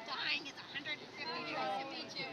Dying is 150 tries to beat you.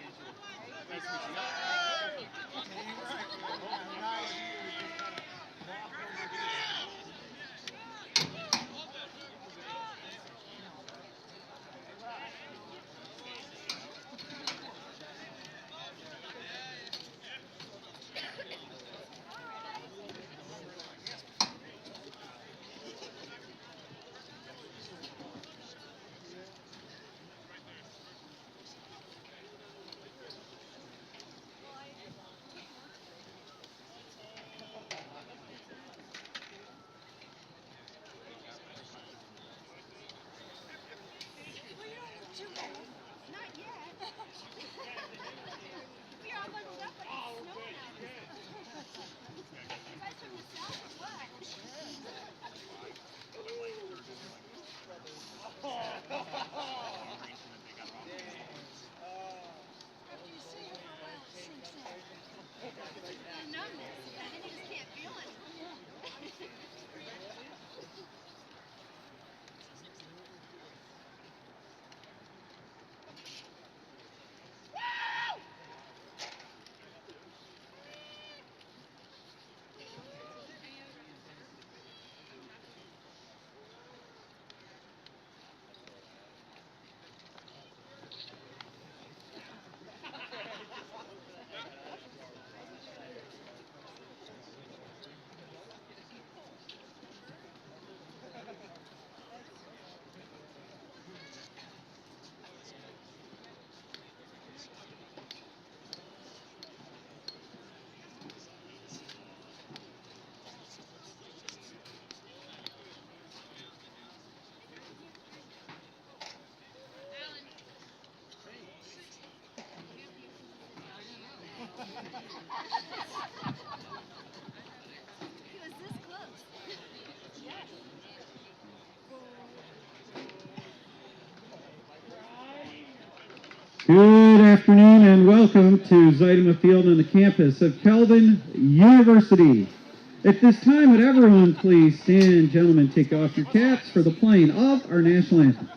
Not yet. We're all bundled up like it's snowing out. You guys from the south or what? After you sit here for a while, it sinks in. The numbness, and then you just can't feel it. He was this close. Yes. Good afternoon and welcome to Zeitema Field on the campus of Kelvin University. At this time, would everyone please stand and gentlemen take off your caps for the playing of our national anthem.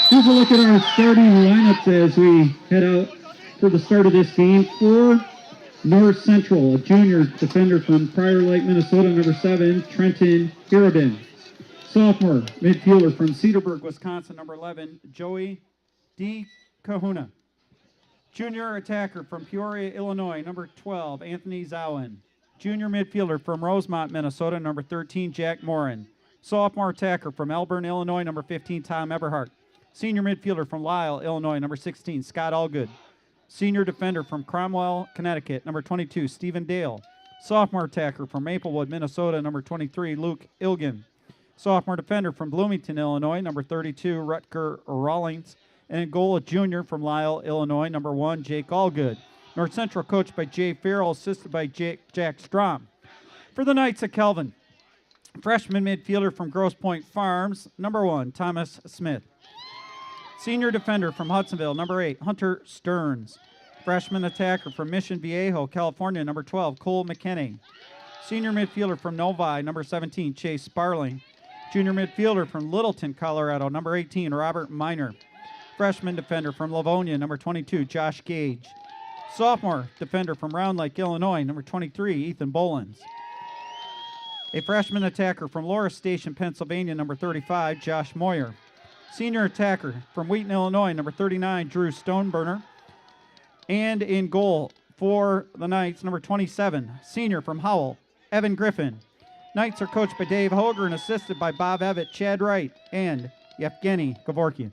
Here's a look at our starting lineups as we head out for the start of this game. For North Central, a junior defender from Prior Lake, Minnesota, number 7, Trenton Hirabin. Sophomore midfielder from Cedarburg, Wisconsin, number 11, Joey D. Kahuna. Junior attacker from Peoria, Illinois, number 12, Anthony Zowen. Junior midfielder from Rosemont, Minnesota, number 13, Jack Morin. Sophomore attacker from Elburn, Illinois, number 15, Tom Eberhardt. Senior midfielder from Lisle, Illinois, number 16, Scott Allgood. Senior defender from Cromwell, Connecticut, number 22, Stephen Dale. Sophomore attacker from Maplewood, Minnesota, number 23, Luke Ilgen. Sophomore defender from Bloomington, Illinois, number 32, Rutger Rawlings. And in goal, a junior from Lisle, Illinois, number 1, Jake Allgood. North Central coached by Jay Farrell, assisted by Jack Strom. For the Knights of Kelvin, freshman midfielder from Grosse Pointe Farms, number 1, Thomas Smith. Senior defender from Hudsonville, number 8, Hunter Stearns. Freshman attacker from Mission Viejo, California, number 12, Cole McKinney. Senior midfielder from Novi, number 17, Chase Sparling. Junior midfielder from Littleton, Colorado, number 18, Robert Miner. Freshman defender from Livonia, number 22, Josh Gage. Sophomore defender from Round Lake, Illinois, number 23, Ethan Bolins. A freshman attacker from Laura Station, Pennsylvania, number 35, Josh Moyer. Senior attacker from Wheaton, Illinois, number 39, Drew Stoneburner. And in goal for the Knights, number 27, senior from Howell, Evan Griffin. Knights are coached by Dave Hoger and assisted by Bob Evett, Chad Wright, and Yevgeny Gavorkian.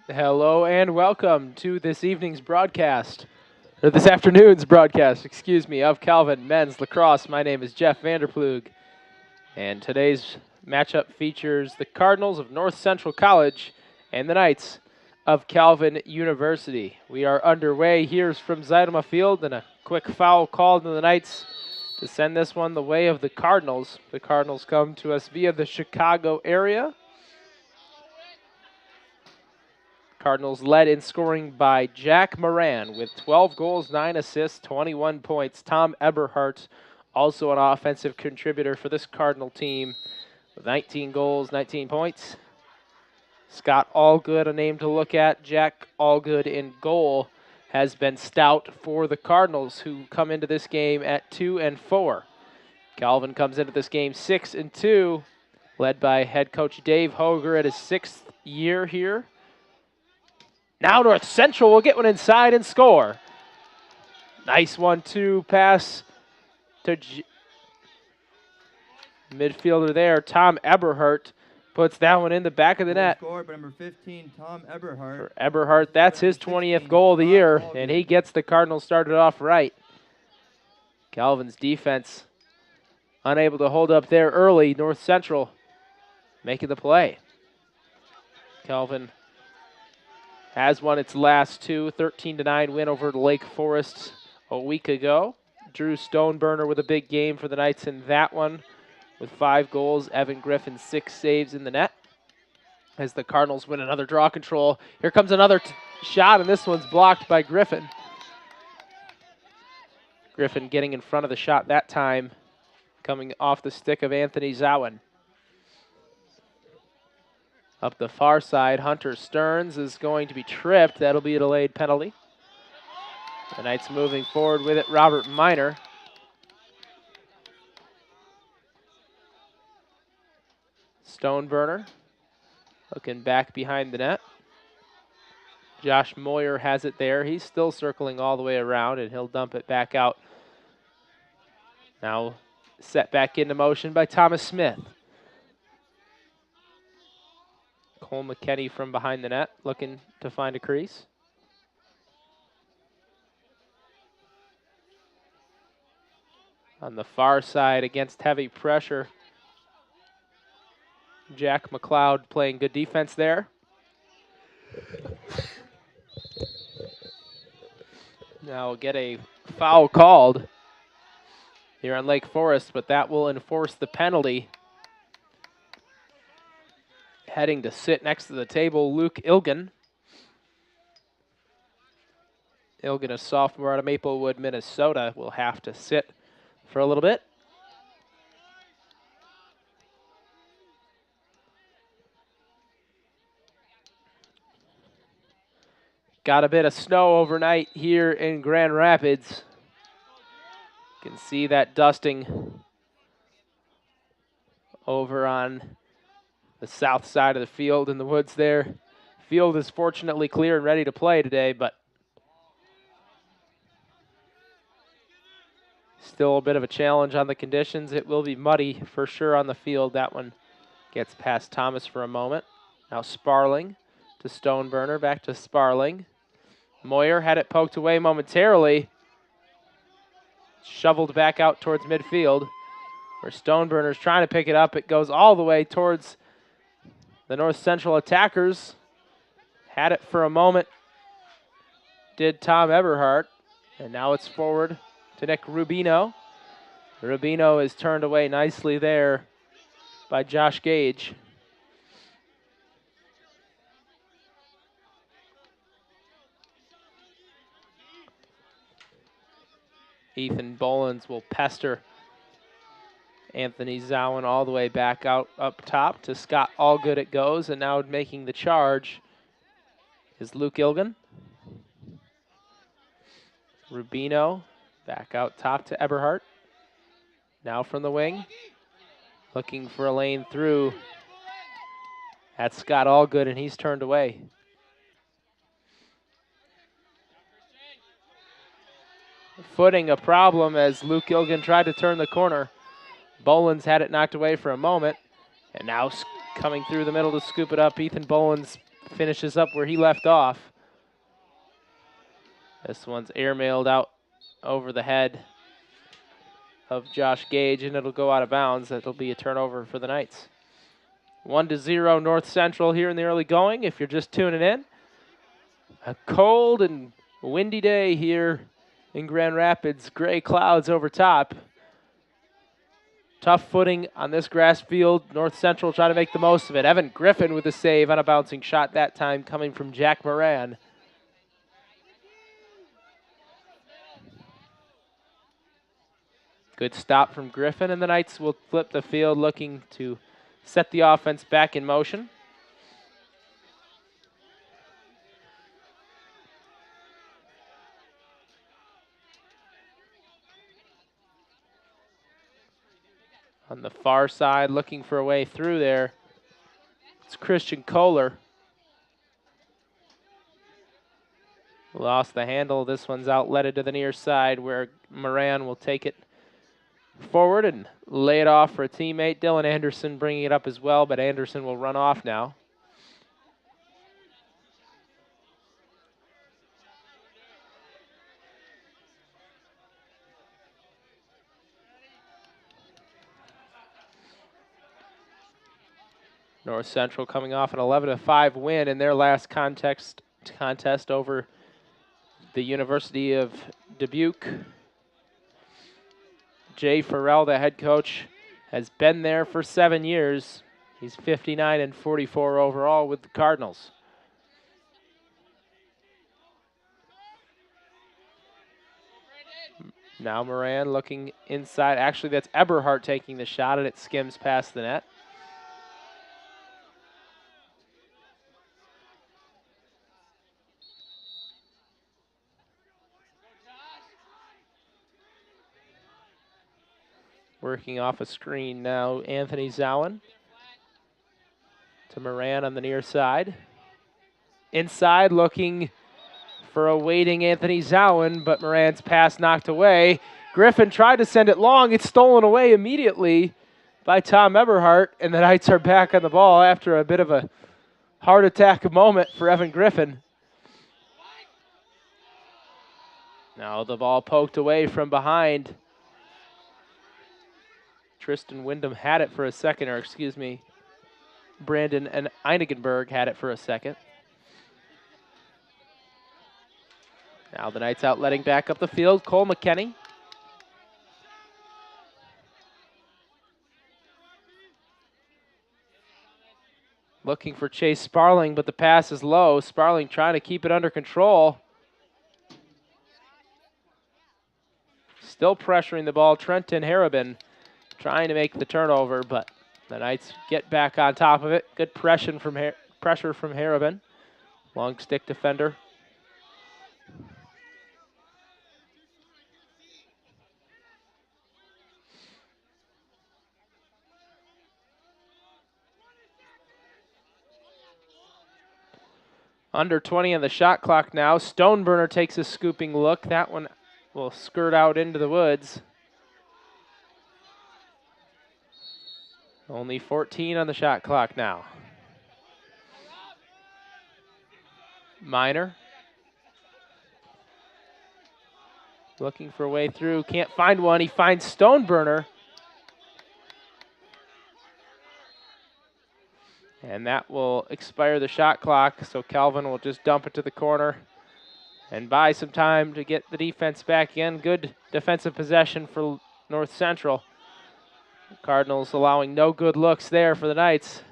Hello and welcome to this evening's broadcast, or this afternoon's broadcast, of Calvin Men's Lacrosse. My name is Jeff Vanderplug, and today's matchup features the Cardinals of North Central College and the Knights of Calvin University. We are underway. Here's from Zeidema Field, and a quick foul called to the Knights to send this one the way of the Cardinals. The Cardinals come to us via the Chicago area. Cardinals led in scoring by Jack Moran with 12 goals, 9 assists, 21 points. Tom Eberhardt, also an offensive contributor for this Cardinal team, with 19 goals, 19 points. Scott Allgood, a name to look at. Jack Allgood in goal has been stout for the Cardinals, who come into this game at 2-4. Calvin comes into this game 6-2, led by head coach Dave Hoger at his 6th year here. Now North Central will get one inside and score. Nice 1-2 pass to midfielder there. Tom Eberhardt puts that one in the back of the net. Score by number 15, Tom Eberhardt. For Eberhardt, that's his 20th goal of the year, and he gets the Cardinals started off right. Calvin's defense unable to hold up there early. North Central making the play. Calvin has won its last two, 13-9 win over Lake Forest a week ago. Drew Stoneburner with a big game for the Knights in that one with 5 goals. Evan Griffin 6 saves in the net as the Cardinals win another draw control. Here comes another shot, and this one's blocked by Griffin. Griffin getting in front of the shot that time, coming off the stick of Anthony Zawin. Up the far side, Hunter Stearns is going to be tripped. That'll be a delayed penalty. The Knights moving forward with it. Robert Miner. Stoneburner looking back behind the net. Josh Moyer has it there. He's still circling all the way around, and he'll dump it back out. Now set back into motion by Thomas Smith. Cole McKinney from behind the net, looking to find a crease. On the far side, against heavy pressure, Jack McLeod playing good defense there. Now we'll get a foul called here on Lake Forest, but that will enforce the penalty. Heading to sit next to the table, Luke Ilgen. Ilgen, a sophomore out of Maplewood, Minnesota, will have to sit for a little bit. Got a bit of snow overnight here in Grand Rapids. You can see that dusting over on the south side of the field in the woods there. Field is fortunately clear and ready to play today, but still a bit of a challenge on the conditions. It will be muddy for sure on the field. That one gets past Thomas for a moment. Now Sparling to Stoneburner, back to Sparling. Moyer had it poked away momentarily. Shoveled back out towards midfield, where Stoneburner's trying to pick it up. It goes all the way towards the North Central attackers. Had it for a moment, did Tom Eberhardt, and now it's forward to Nick Rubino. Rubino is turned away nicely there by Josh Gage. Ethan Bolins will pester Anthony Zowen all the way back out up top to Scott Allgood it goes, and now making the charge is Luke Ilgen. Rubino back out top to Eberhardt. Now from the wing, looking for a lane through. That's Scott Allgood, and he's turned away. Footing a problem as Luke Ilgen tried to turn the corner. Bolins had it knocked away for a moment, and now coming through the middle to scoop it up. Ethan Bolins finishes up where he left off. This one's airmailed out over the head of Josh Gage, and it'll go out of bounds. It'll be a turnover for the Knights. 1-0 North Central here in the early going, if you're just tuning in. A cold and windy day here in Grand Rapids. Gray clouds over top. Tough footing on this grass field. North Central trying to make the most of it. Evan Griffin with a save on a bouncing shot that time coming from Jack Moran. Good stop from Griffin, and the Knights will flip the field looking to set the offense back in motion. On the far side, looking for a way through there, it's Christian Kohler. Lost the handle. This one's outletted to the near side where Moran will take it forward and lay it off for a teammate. Dylan Anderson bringing it up as well, but Anderson will run off now. North Central coming off an 11-5 win in their last contest over the University of Dubuque. Jay Farrell, the head coach, has been there for 7 years. He's 59-44 overall with the Cardinals. Now Moran looking inside. Actually, that's Eberhardt taking the shot, and it skims past the net. Working off a screen now, Anthony Zowen to Moran on the near side. Inside looking for a waiting Anthony Zowen, but Moran's pass knocked away. Griffin tried to send it long. It's stolen away immediately by Tom Eberhardt, and the Knights are back on the ball after a bit of a heart attack moment for Evan Griffin. Now the ball poked away from behind. Tristan Wyndham had it for a second, or excuse me, Brandon and Einigenberg had it for a second. Now the Knights out letting back up the field. Cole McKenney. Looking for Chase Sparling, but the pass is low. Sparling trying to keep it under control. Still pressuring the ball. Trenton Harabin trying to make the turnover, but the Knights get back on top of it. Good pressure from Harabin. Long stick defender. Under 20 on the shot clock now. Stoneburner takes a scooping look. That one will skirt out into the woods. Only 14 on the shot clock now. Minor. Looking for a way through. Can't find one. He finds Stoneburner. And that will expire the shot clock, so Calvin will just dump it to the corner and buy some time to get the defense back in. Good defensive possession for North Central. Cardinals allowing no good looks there for the Knights.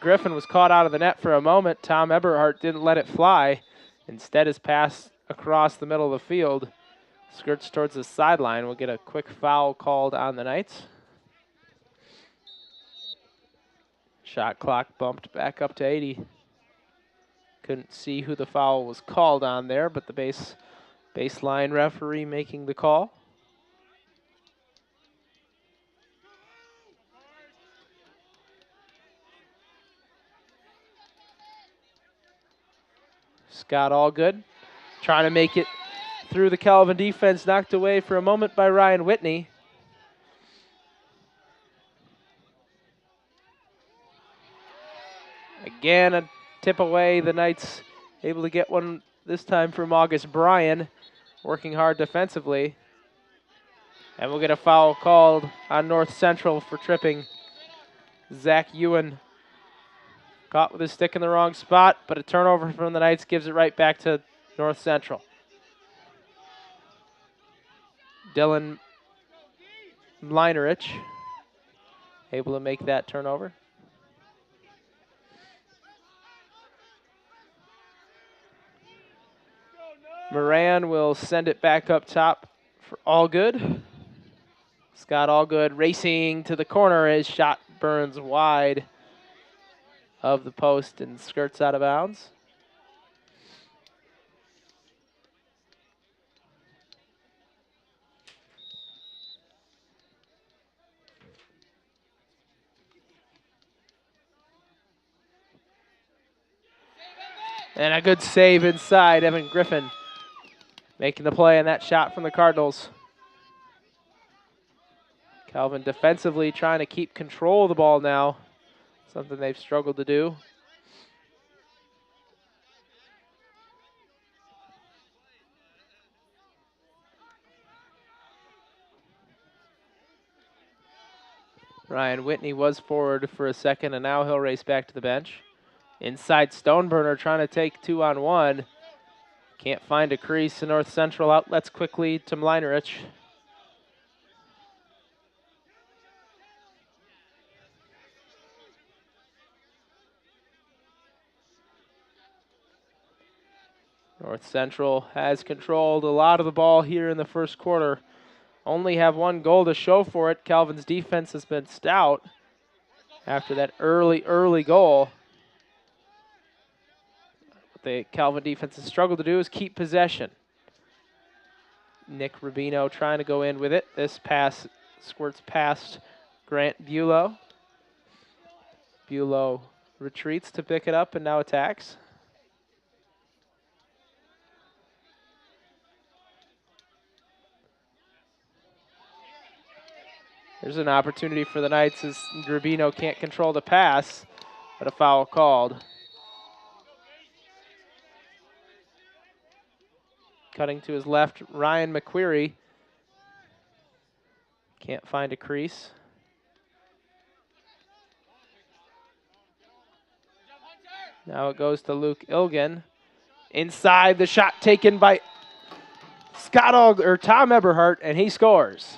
Griffin was caught out of the net for a moment. Tom Eberhardt didn't let it fly. Instead, his pass across the middle of the field skirts towards the sideline. We'll get a quick foul called on the Knights. Shot clock bumped back up to 80. Couldn't see who the foul was called on there, but the baseline referee making the call. Scott Allgood trying to make it through the Calvin defense, knocked away for a moment by Ryan Whitney. Again, a tip away. The Knights able to get one this time from August Bryan, working hard defensively. And we'll get a foul called on North Central for tripping. Zach Ewan caught with his stick in the wrong spot, but a turnover from the Knights gives it right back to North Central. Dylan Mlinerich able to make that turnover. Moran will send it back up top for Allgood. Scott Allgood racing to the corner. His shot burns wide of the post and skirts out of bounds. And a good save inside. Evan Griffin making the play on that shot from the Cardinals. Calvin defensively trying to keep control of the ball now, something they've struggled to do. Ryan Whitney was forward for a second, and now he'll race back to the bench. Inside Stoneburner trying to take 2-on-1. Can't find a crease in North Central. Outlets quickly to Mlinerich. North Central has controlled a lot of the ball here in the first quarter. Only have one goal to show for it. Calvin's defense has been stout after that early goal. What the Calvin defense has struggled to do is keep possession. Nick Rubino trying to go in with it. This pass squirts past Grant Bulow. Bulow retreats to pick it up and now attacks. There's an opportunity for the Knights as Rubino can't control the pass, but a foul called. Cutting to his left, Ryan McQuarrie. Can't find a crease. Now it goes to Luke Ilgen. Inside, the shot taken by Tom Eberhardt, and he scores.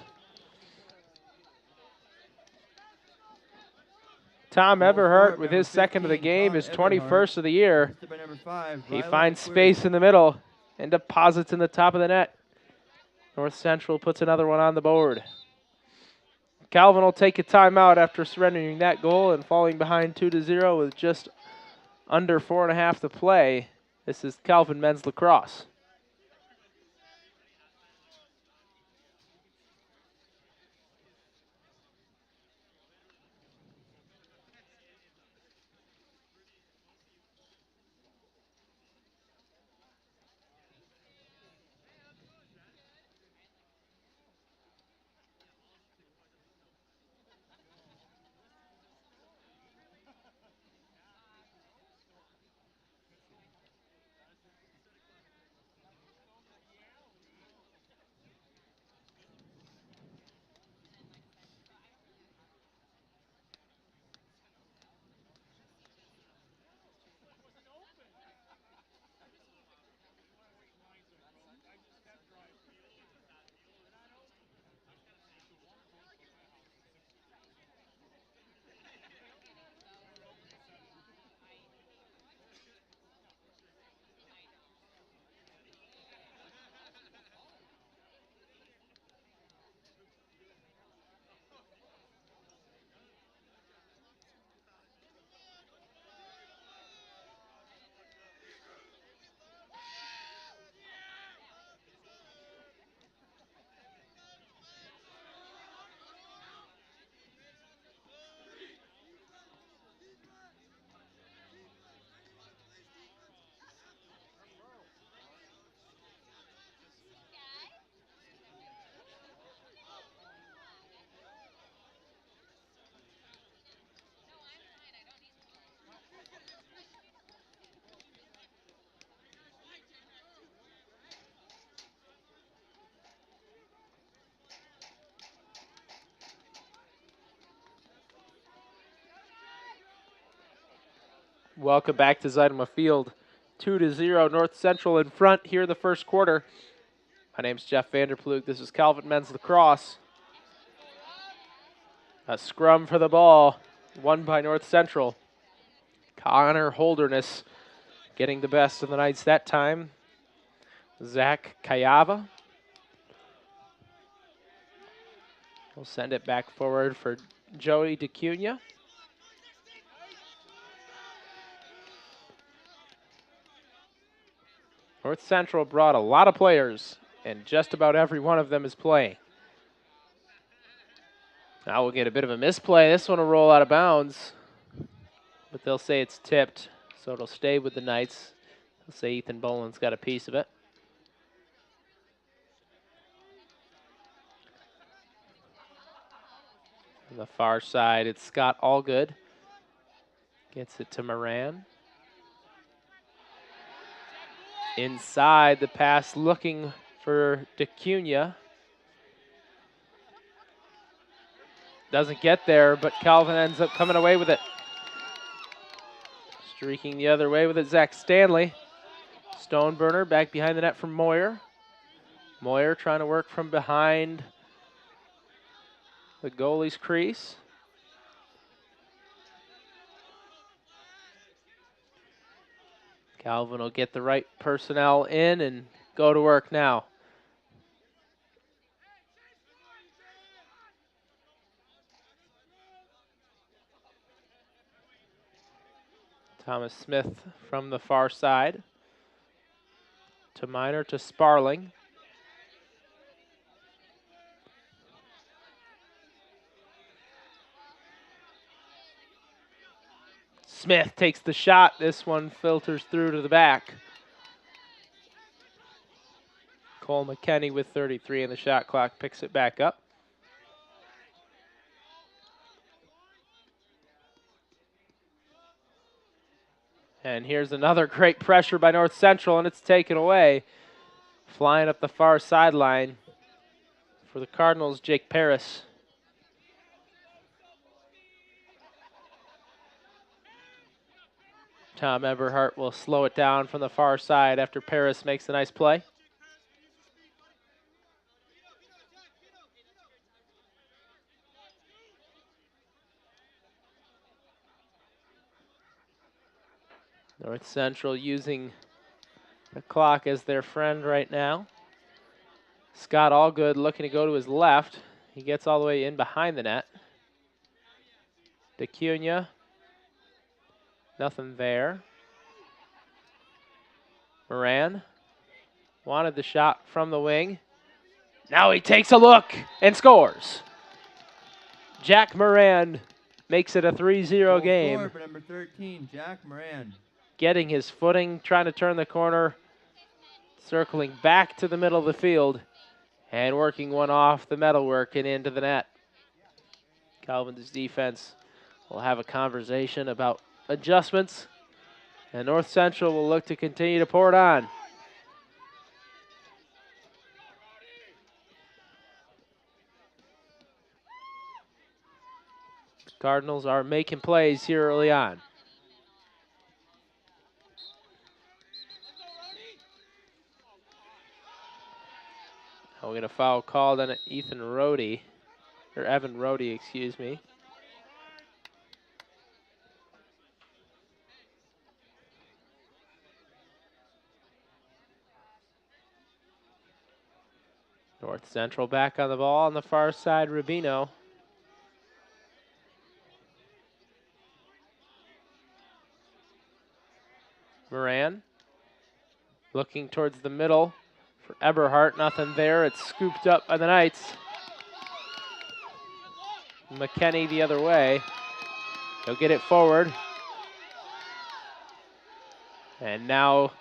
Tom Eberhardt with his second of the game, his 21st of the year. He finds space in the middle and deposits in the top of the net. North Central puts another one on the board. Calvin will take a timeout after surrendering that goal and falling behind 2-0 with just under 4.5 to play. This is Calvin men's lacrosse. Welcome back to Zeidema Field. 2-0 North Central in front here in the first quarter. My name's Jeff Vanderploeg. This is Calvin Men's Lacrosse. A scrum for the ball, won by North Central. Connor Holderness getting the best of the Knights that time. Zach Kayava will send it back forward for Joey DeCunha. North Central brought a lot of players, and just about every one of them is playing. Now we'll get a bit of a misplay. This one will roll out of bounds, but they'll say it's tipped, so it'll stay with the Knights. They'll say Ethan Boland's got a piece of it. On the far side, it's Scott Allgood. Gets it to Moran. Inside the pass, looking for DeCunha. Doesn't get there, but Calvin ends up coming away with it. Streaking the other way with it, Zach Stanley. Stoneburner back behind the net from Moyer. Moyer trying to work from behind the goalie's crease. Calvin will get the right personnel in and go to work now. Thomas Smith from the far side. To Minor, to Sparling. Smith takes the shot. This one filters through to the back. Cole McKenney with 33 and the shot clock picks it back up. And here's another great pressure by North Central, and it's taken away. Flying up the far sideline for the Cardinals, Jake Paris. Tom Eberhardt will slow it down from the far side after Paris makes a nice play. North Central using the clock as their friend right now. Scott Allgood looking to go to his left. He gets all the way in behind the net. DeCunha. Nothing there. Moran wanted the shot from the wing. Now he takes a look and scores. Jack Moran makes it a 3-0 game. Score for number 13, Jack Moran. Getting his footing, trying to turn the corner, circling back to the middle of the field, and working one off the metalwork and into the net. Calvin's defense will have a conversation about adjustments, and North Central will look to continue to pour it on. Cardinals are making plays here early on. We're going to foul called on Ethan Rohde, or Evan Rohde, excuse me. North Central back on the ball on the far side, Rubino. Moran looking towards the middle for Eberhardt. Nothing there. It's scooped up by the Knights. McKenney the other way. He'll get it forward. And now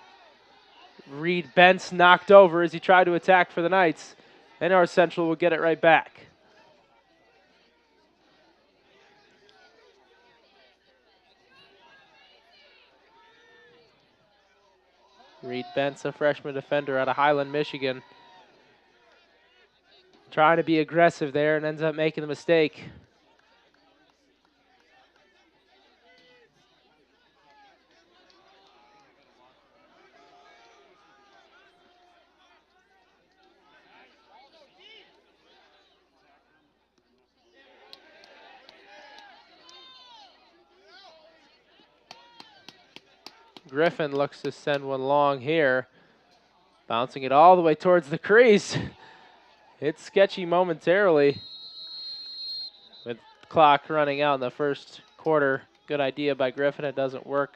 Reed Bentz knocked over as he tried to attack for the Knights. And North Central will get it right back. Reed Bentz, a freshman defender out of Highland, Michigan. Trying to be aggressive there and ends up making the mistake. Griffin looks to send one long here. Bouncing it all the way towards the crease. It's sketchy momentarily. With clock running out in the first quarter. Good idea by Griffin. It doesn't work.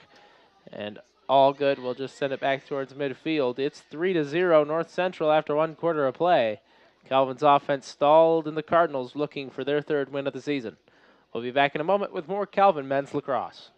And all good. We'll just send it back towards midfield. It's 3-0 North Central after 1 quarter of play. Calvin's offense stalled, and the Cardinals looking for their 3rd win of the season. We'll be back in a moment with more Calvin men's lacrosse.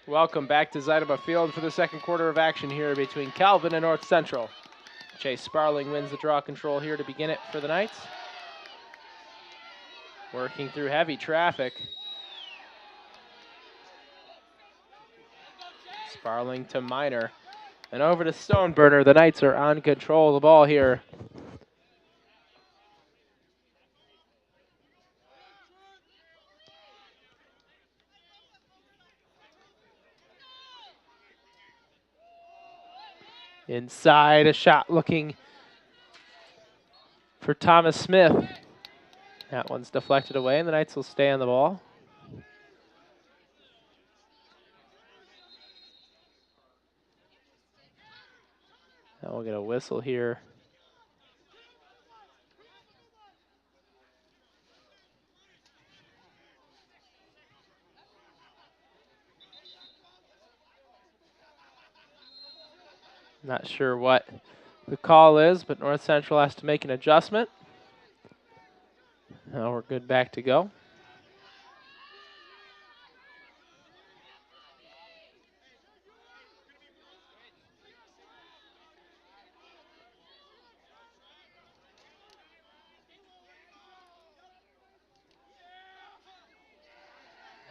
Welcome back to Zytema Field for the 2nd quarter of action here between Calvin and North Central. Chase Sparling wins the draw control here to begin it for the Knights. Working through heavy traffic. Sparling to Minor. And over to Stoneburner. The Knights are on control of the ball here. Inside, a shot looking for Thomas Smith. That one's deflected away, and the Knights will stay on the ball. Now we'll get a whistle here. Not sure what the call is, but North Central has to make an adjustment. Now we're good back to go.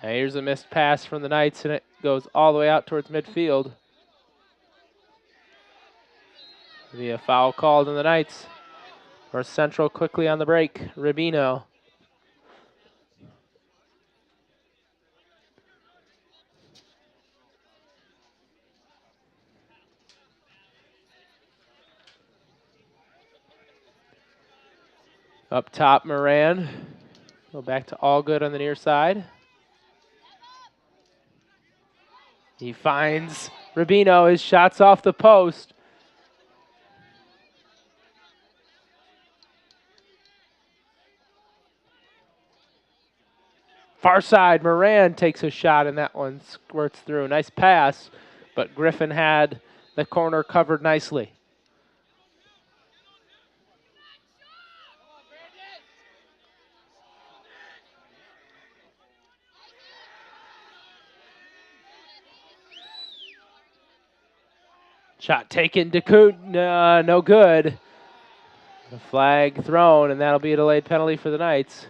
Now here's a missed pass from the Knights, and it goes all the way out towards midfield. Be a foul called on the Knights. North Central quickly on the break. Rubino. Up top, Moran. Go back to all good on the near side. He finds Rubino. His shot's off the post. Far side, Moran takes a shot, and that one squirts through. Nice pass, but Griffin had the corner covered nicely. Shot taken, Dakut, no good. The flag thrown, and that'll be a delayed penalty for the Knights.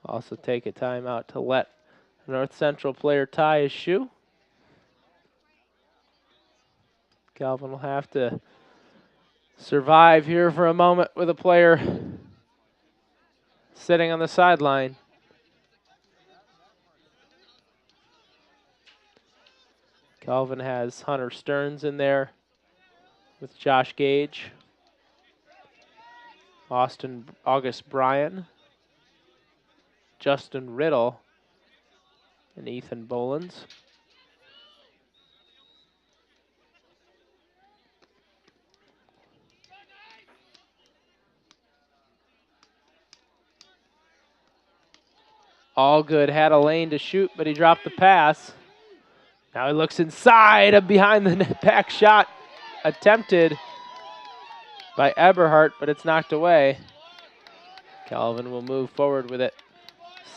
Also take a timeout to let North Central player tie his shoe. Calvin will have to survive here for a moment with a player sitting on the sideline. Calvin has Hunter Stearns in there with Josh Gage, August Bryan, Justin Riddle, and Ethan Bolins. All good, had a lane to shoot, but he dropped the pass. Now he looks inside, a behind the net back shot attempted by Eberhardt, but it's knocked away. Calvin will move forward with it.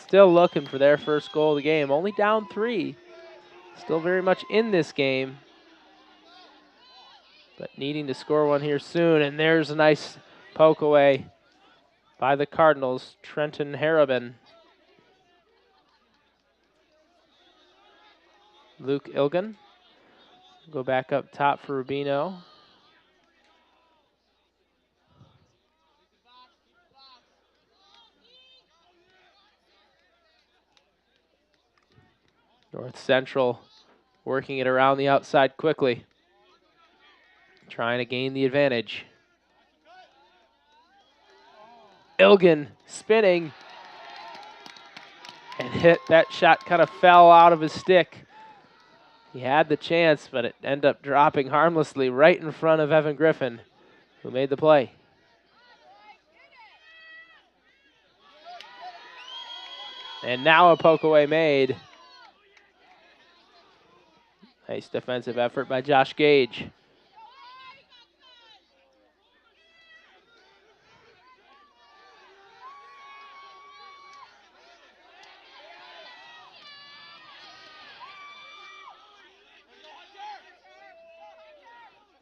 Still looking for their first goal of the game, only down 3. Still very much in this game, but needing to score one here soon. And there's a nice poke away by the Cardinals, Trenton Harabin. Luke Ilgen. Go back up top for Rubino. North Central working it around the outside quickly, trying to gain the advantage. Ilgen spinning and hit. That shot kind of fell out of his stick. He had the chance, but it ended up dropping harmlessly right in front of Evan Griffin, who made the play. And now a poke away made. Nice defensive effort by Josh Gage.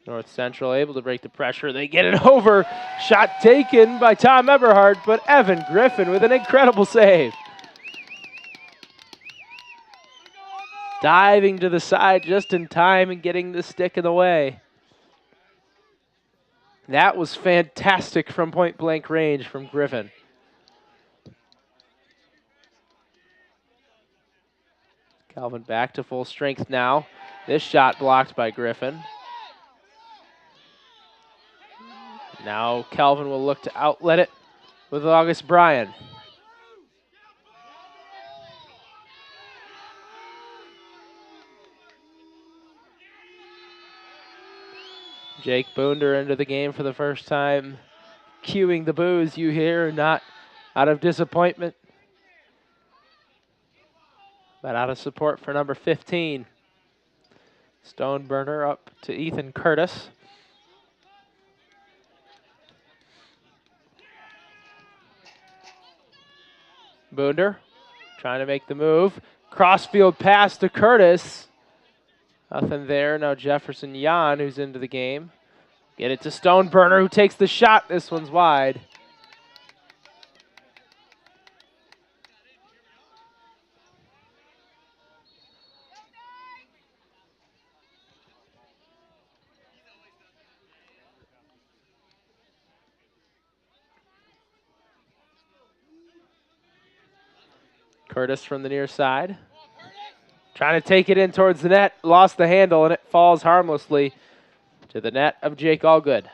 North Central able to break the pressure. They get it over. Shot taken by Tom Eberhardt, but Evan Griffin with an incredible save. Diving to the side just in time and getting the stick in the way. That was fantastic from point blank range from Griffin. Calvin back to full strength now. This shot blocked by Griffin. Now Calvin will look to outlet it with August Bryan. Jake Boonder into the game for the first time, cueing the boos you hear, not out of disappointment, but out of support for number 15. Stoneburner up to Ethan Curtis. Boonder trying to make the move. Crossfield pass to Curtis. Nothing there. Now Jefferson Yan, who's into the game. Get it to Stoneburner, who takes the shot. This one's wide. Curtis from the near side. Trying to take it in towards the net. Lost the handle, and it falls harmlessly to the net of Jake Allgood.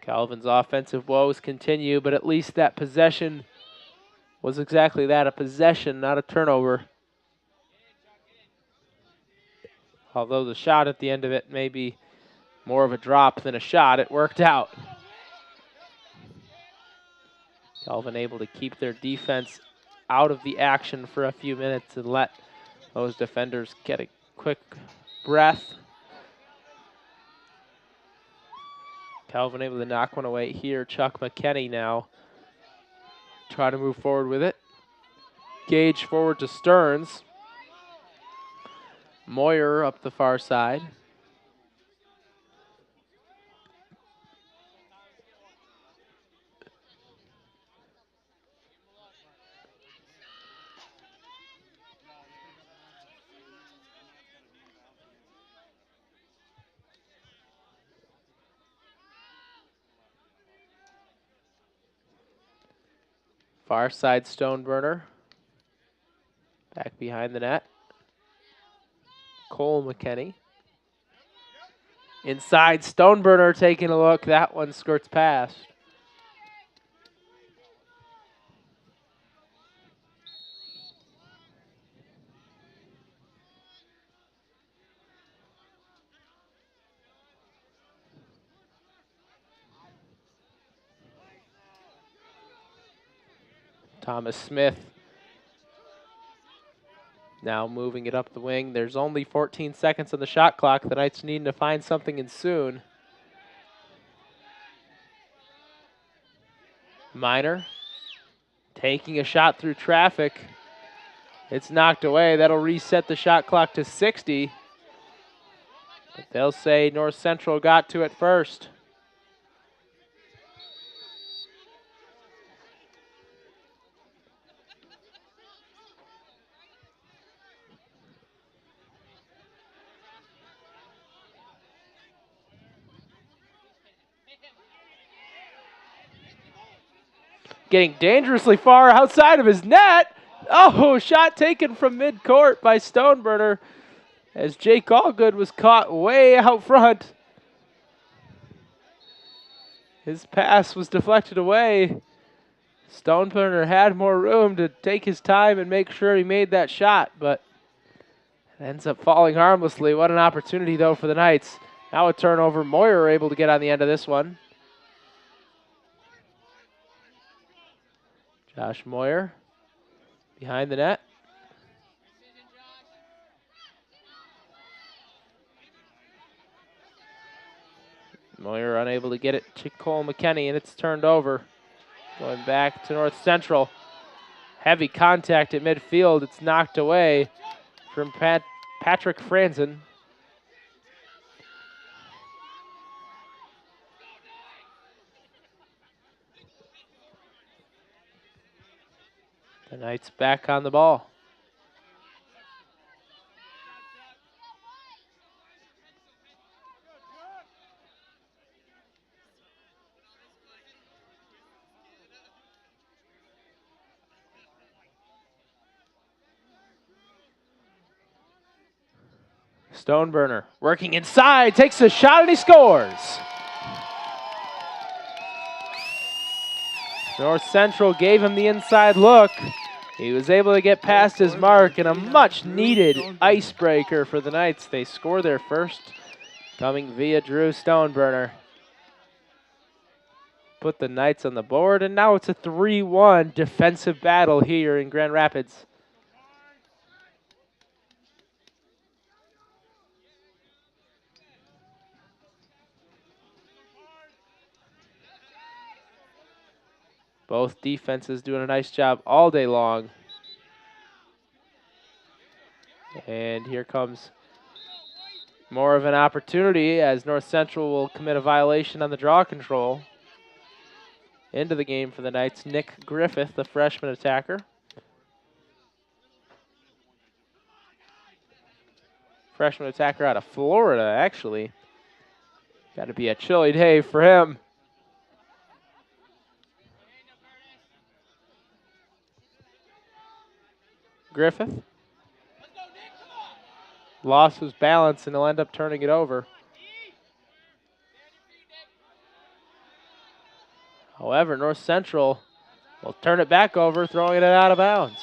Calvin's offensive woes continue, but at least that possession was exactly that, a possession, not a turnover. Although the shot at the end of it may be more of a drop than a shot, it worked out. Calvin able to keep their defense out of the action for a few minutes and let those defenders get a quick breath. Calvin able to knock one away here. Chuck McKenney now try to move forward with it. Gage forward to Stearns. Moyer up the far side. Far side Stoneburner. Back behind the net. Cole McKenney. Inside Stoneburner taking a look. That one skirts past. Thomas Smith now moving it up the wing. There's only 14 seconds on the shot clock. The Knights needing to find something in soon. Minor taking a shot through traffic. It's knocked away. That'll reset the shot clock to 60. But they'll say North Central got to it first. Getting dangerously far outside of his net. Oh, shot taken from midcourt by Stoneburner as Jake Allgood was caught way out front. His pass was deflected away. Stoneburner had more room to take his time and make sure he made that shot, but it ends up falling harmlessly. What an opportunity, though, for the Knights. Now a turnover. Moyer able to get on the end of this one. Josh Moyer behind the net. Moyer unable to get it to Cole McKenney, and it's turned over. Going back to North Central. Heavy contact at midfield. It's knocked away from Patrick Franzen. The Knights back on the ball. Stoneburner working inside, takes a shot and he scores. North Central gave him the inside look. He was able to get past his mark, and a much needed icebreaker for the Knights. They score their first, coming via Drew Stoneburner. Put the Knights on the board, and now it's a 3-1 defensive battle here in Grand Rapids. Both defenses doing a nice job all day long. And here comes more of an opportunity as North Central will commit a violation on the draw control. Into the game for the Knights, Nick Griffith, the freshman attacker. Freshman attacker out of Florida, actually. Got to be a chilly day for him. Griffith. Lost his balance and he'll end up turning it over. However, North Central will turn it back over, throwing it out of bounds.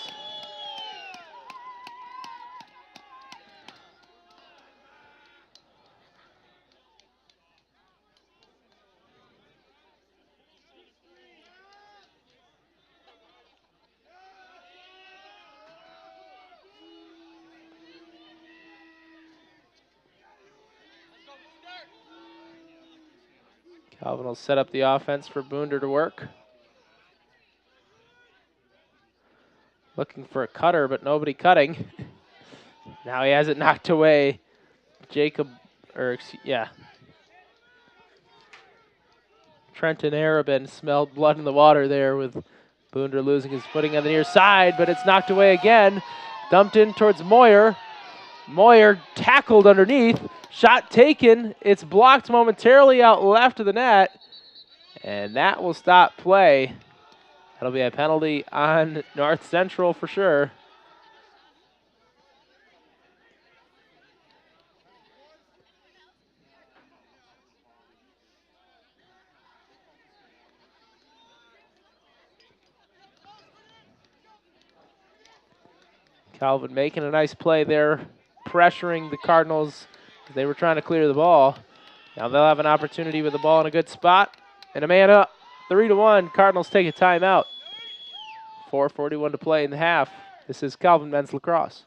Calvin will set up the offense for Boonder to work. Looking for a cutter, but nobody cutting. Now he has it knocked away. Trenton Arabin smelled blood in the water there with Boonder losing his footing on the near side, but it's knocked away again. Dumped in towards Moyer. Moyer tackled underneath. Shot taken. It's blocked momentarily out left of the net. And that will stop play. That'll be a penalty on North Central for sure. Calvin making a nice play there, pressuring the Cardinals as they were trying to clear the ball. Now they'll have an opportunity with the ball in a good spot. And a man up, 3-1. Cardinals take a timeout. 4:41 to play in the half. This is Calvin men's lacrosse.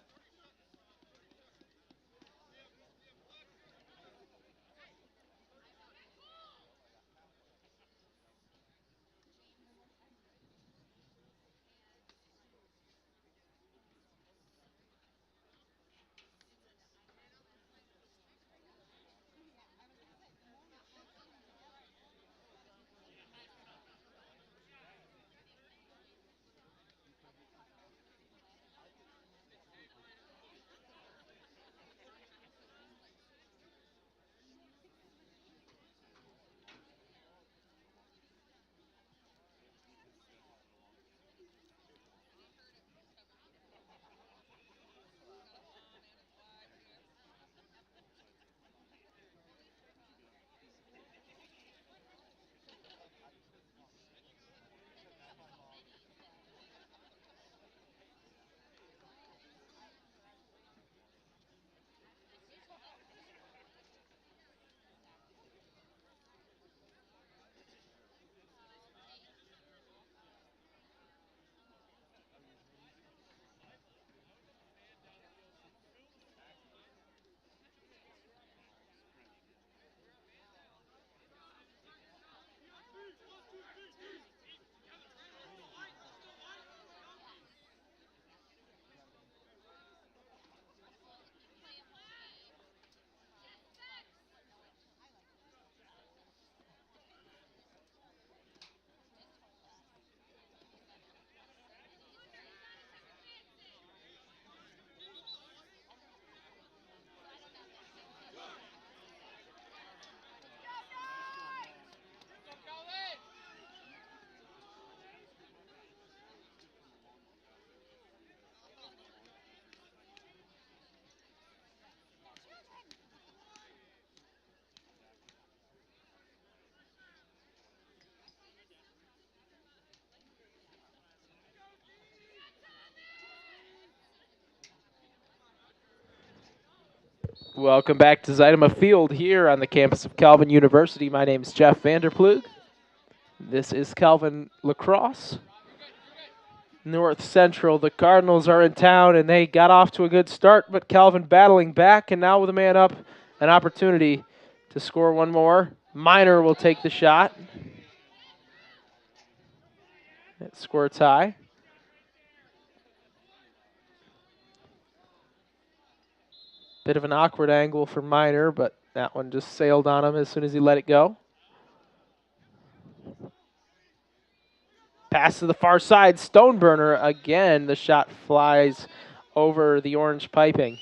Welcome back to Zytema Field here on the campus of Calvin University. My name is Jeff Vanderplug. This is Calvin Lacrosse. North Central, the Cardinals are in town, and they got off to a good start, but Calvin battling back, and now with a man up, an opportunity to score one more. Minor will take the shot. It score tie. Bit of an awkward angle for Minor, but that one just sailed on him as soon as he let it go. Pass to the far side, Stoneburner again. The shot flies over the orange piping.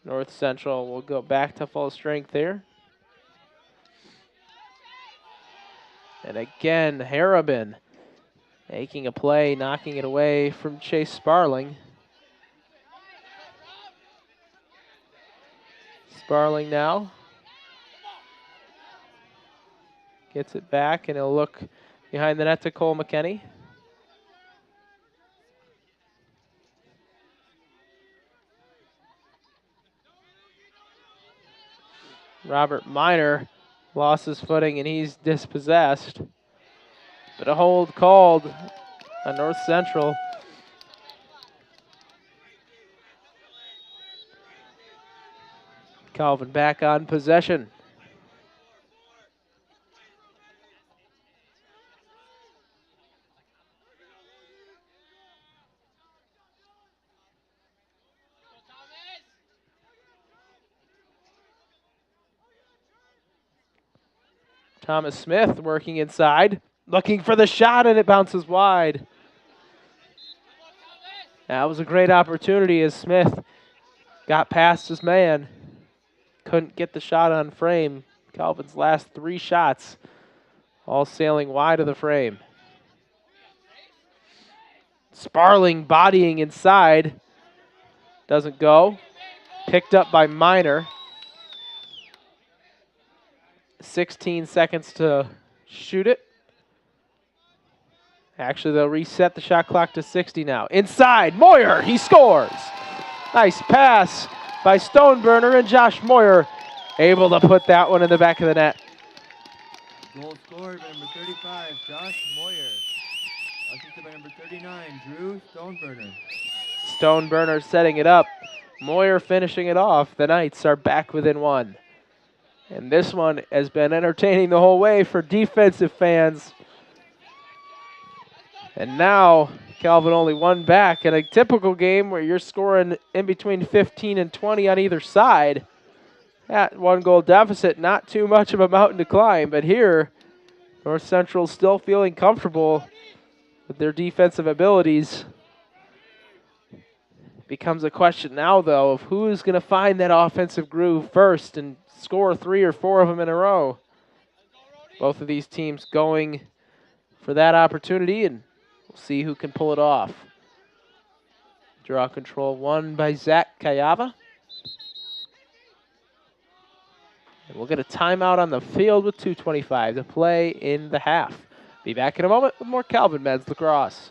North Central will go back to full strength here. And again, Harabin making a play, knocking it away from Chase Sparling. Sparling now. Gets it back, and he'll look behind the net to Cole McKenney. Robert Miner lost his footing, and he's dispossessed. But a hold called on North Central. Calvin back on possession. Thomas Smith working inside, looking for the shot, and it bounces wide. That was a great opportunity as Smith got past his man. Couldn't get the shot on frame. Calvin's last 3 shots, all sailing wide of the frame. Sparling bodying inside. Doesn't go. Picked up by Miner. 16 seconds to shoot it. Actually, they'll reset the shot clock to 60 now. Inside, Moyer, he scores. Nice pass by Stoneburner, and Josh Moyer able to put that one in the back of the net. Goal scored by number 35, Josh Moyer. Assisted by number 39, Drew Stoneburner. Stoneburner setting it up. Moyer finishing it off. The Knights are back within 1. And this one has been entertaining the whole way for defensive fans. And now Calvin only 1 back in a typical game where you're scoring in between 15 and 20 on either side. At 1 goal deficit, not too much of a mountain to climb, but here North Central still feeling comfortable with their defensive abilities. Becomes a question now, though, of who's going to find that offensive groove first and score 3 or 4 of them in a row. Both of these teams going for that opportunity, and we'll see who can pull it off. Draw control won by Zach Kayava. And we'll get a timeout on the field with 2:25 to play in the half. Be back in a moment with more Calvin Men's Lacrosse.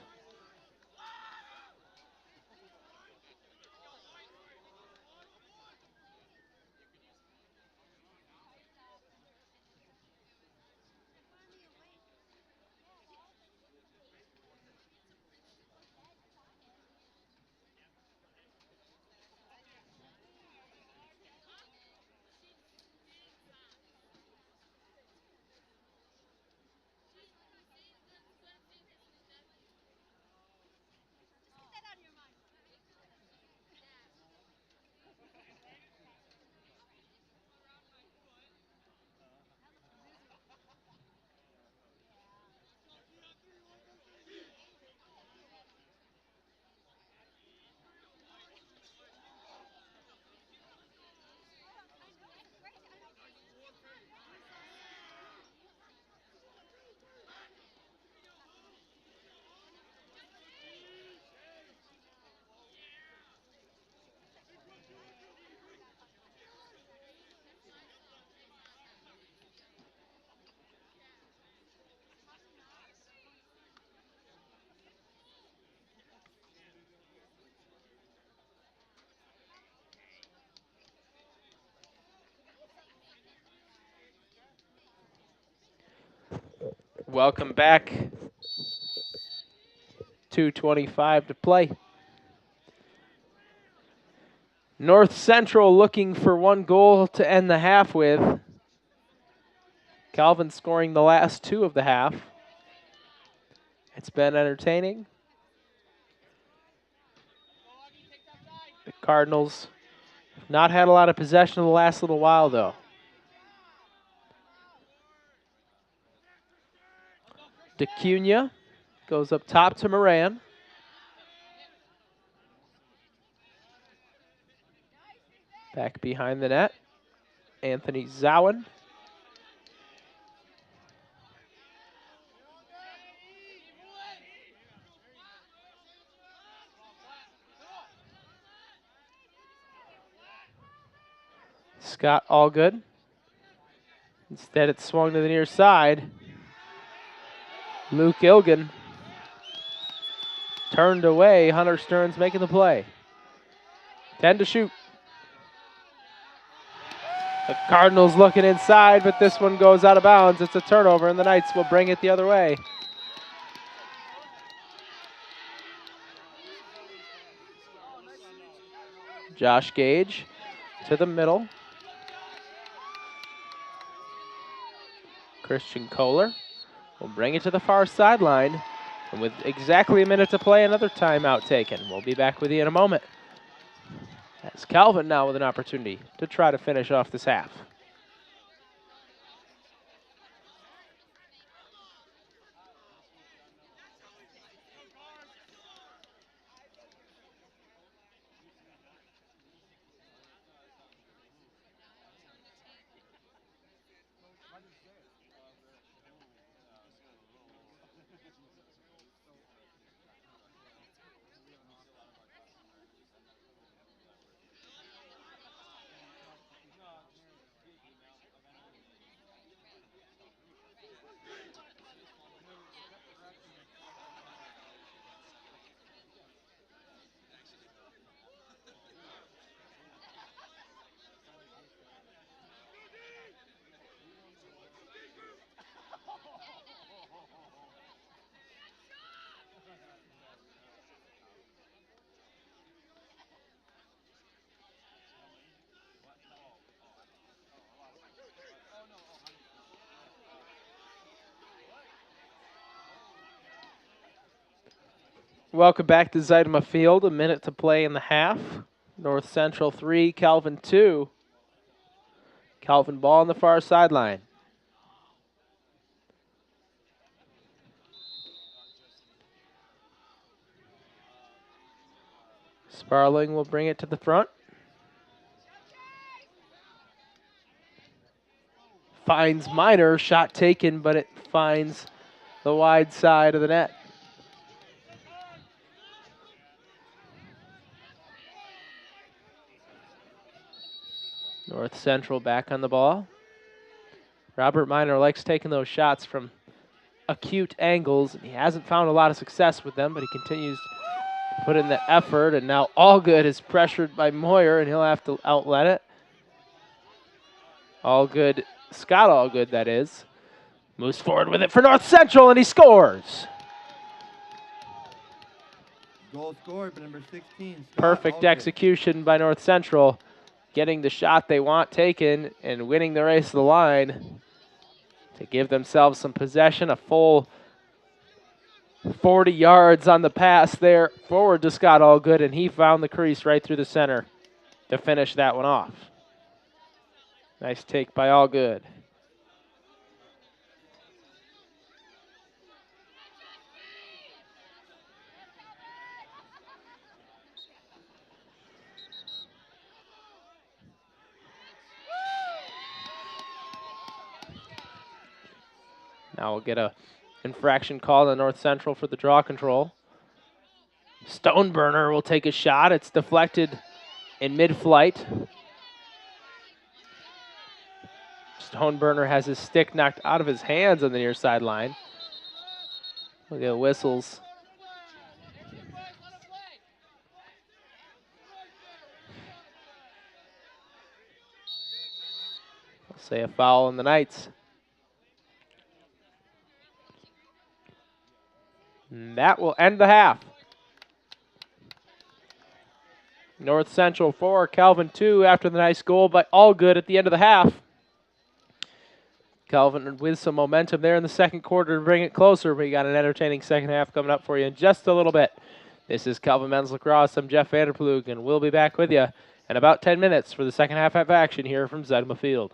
Welcome back. 2:25 to play. North Central looking for 1 goal to end the half with. Calvin scoring the last 2 of the half. It's been entertaining. The Cardinals have not had a lot of possession in the last little while, though. DeCunha goes up top to Moran. Back behind the net, Anthony Zowen. Scott Allgood. Instead, it's swung to the near side. Luke Ilgen turned away. Hunter Stearns making the play. 10 to shoot. The Cardinals looking inside, but this one goes out of bounds. It's a turnover, and the Knights will bring it the other way. Josh Gage to the middle. Christian Kohler will bring it to the far sideline. And with exactly a minute to play, another timeout taken. We'll be back with you in a moment. As Calvin now with an opportunity to try to finish off this half. Welcome back to Zeidema Field. A minute to play in the half. North Central 3, Calvin 2. Calvin ball on the far sideline. Sparling will bring it to the front. Finds Miner, shot taken, but it finds the wide side of the net. North Central back on the ball. Robert Miner likes taking those shots from acute angles. He hasn't found a lot of success with them, but he continues to put in the effort, and now Allgood is pressured by Moyer, and he'll have to outlet it. Allgood, Scott Allgood, that is, moves forward with it for North Central, and he scores. Goal scored by number 16. Scott Perfect Allgood. execution by North Central, getting the shot they want taken and winning the race to the line to give themselves some possession, a full 40 yards on the pass there forward to Scott Allgood, and he found the crease right through the center to finish that one off. Nice take by Allgood. Now we'll get a infraction call to North Central for the draw control. Stoneburner will take a shot. It's deflected in mid-flight. Stoneburner has his stick knocked out of his hands on the near sideline. Look at whistles. I'll say a foul on the Knights. And that will end the half. North Central 4, Calvin 2 after the nice goal by Allgood at the end of the half. Calvin with some momentum there in the second quarter to bring it closer. We got an entertaining second half coming up for you in just a little bit. This is Calvin Men's Lacrosse. I'm Jeff Vanderplug, and we'll be back with you in about 10 minutes for the second half of action here from Zeidema Field.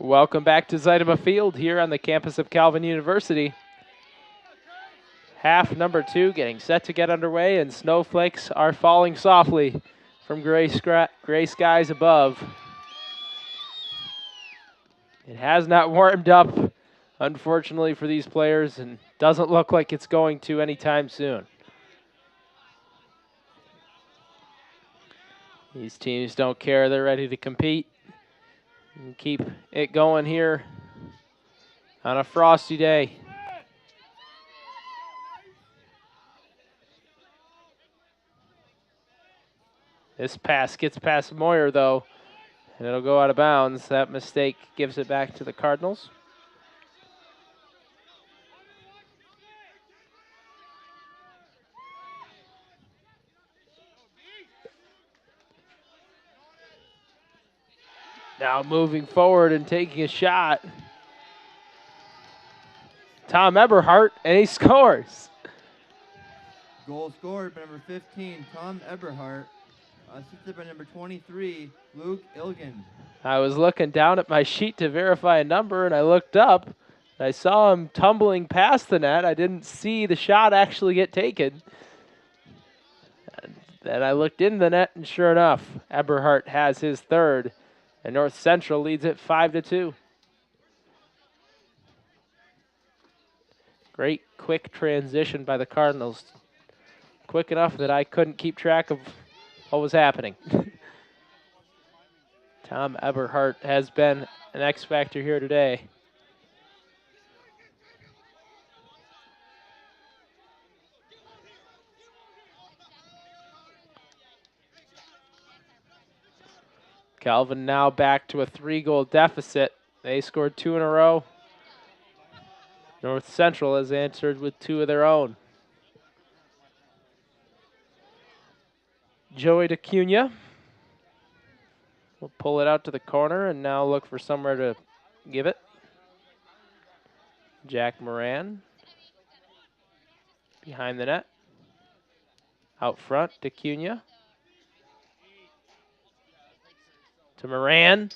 Welcome back to Zeitema Field here on the campus of Calvin University. Half number 2 getting set to get underway, and snowflakes are falling softly from gray skies above. It has not warmed up, unfortunately, for these players, and doesn't look like it's going to anytime soon. These teams don't care. They're ready to compete and keep it going here on a frosty day. This pass gets past Moyer, though, and it'll go out of bounds. That mistake gives it back to the Cardinals. Now moving forward and taking a shot. Tom Eberhardt, and he scores. Goal scored by number 15, Tom Eberhardt. Assisted by number 23, Luke Ilgen. I was looking down at my sheet to verify a number, and I looked up, and I saw him tumbling past the net. I didn't see the shot actually get taken. And then I looked in the net, and sure enough, Eberhardt has his third, and North Central leads it 5-2. Great quick transition by the Cardinals. Quick enough that I couldn't keep track of what was happening. Tom Eberhardt has been an X factor here today. Calvin now back to a 3-goal deficit. They scored 2 in a row. North Central has answered with 2 of their own. Joey DeCunha will pull it out to the corner and now look for somewhere to give it. Jack Moran behind the net. Out front, DeCunha. To Moran.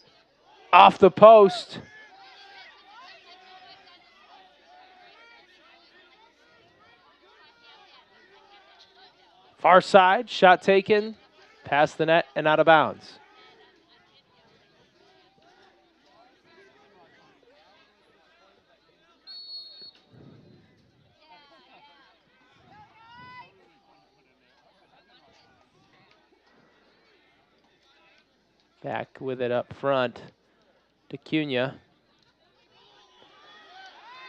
Off the post. Far side, shot taken, past the net and out of bounds. Back with it up front. DeCunha.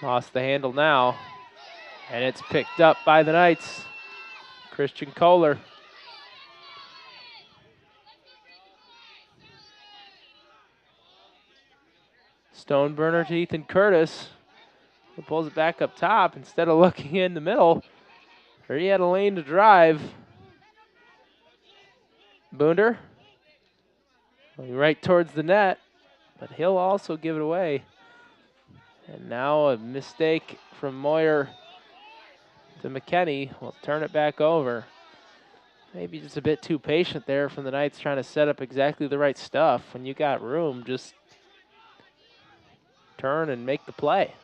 Lost the handle now, and it's picked up by the Knights. Christian Kohler. Stoneburner to Ethan Curtis. He pulls it back up top instead of looking in the middle. Or he had a lane to drive. Boonder. Right towards the net, but he'll also give it away. And now a mistake from Moyer to McKenney. Will turn it back over. Maybe just a bit too patient there from the Knights trying to set up exactly the right stuff. When you got room, just turn and make the play.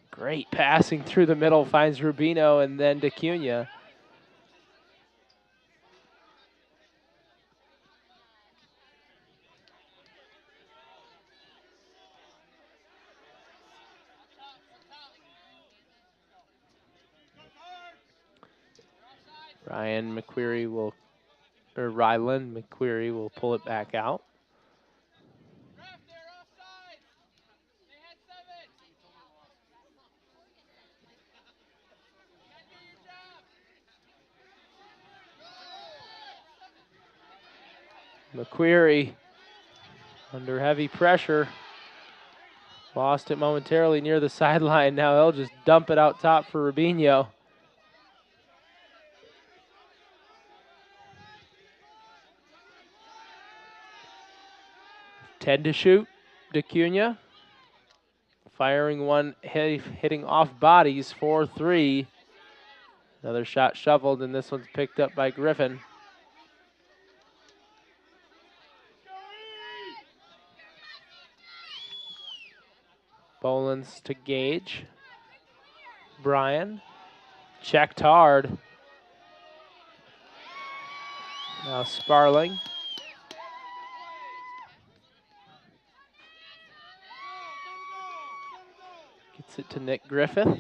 Great passing through the middle, finds Rubino and then DeCunha. Rylan McQuarrie will pull it back out. McQuarrie under heavy pressure. Lost it momentarily near the sideline. Now he'll just dump it out top for Rubino. Ten to shoot. DeCunha firing one, hitting off bodies, 4-3. Another shot shoveled, and this one's picked up by Griffin. Bolins to Gage. Brian. Checked hard. Now Sparling. Gets it to Nick Griffith.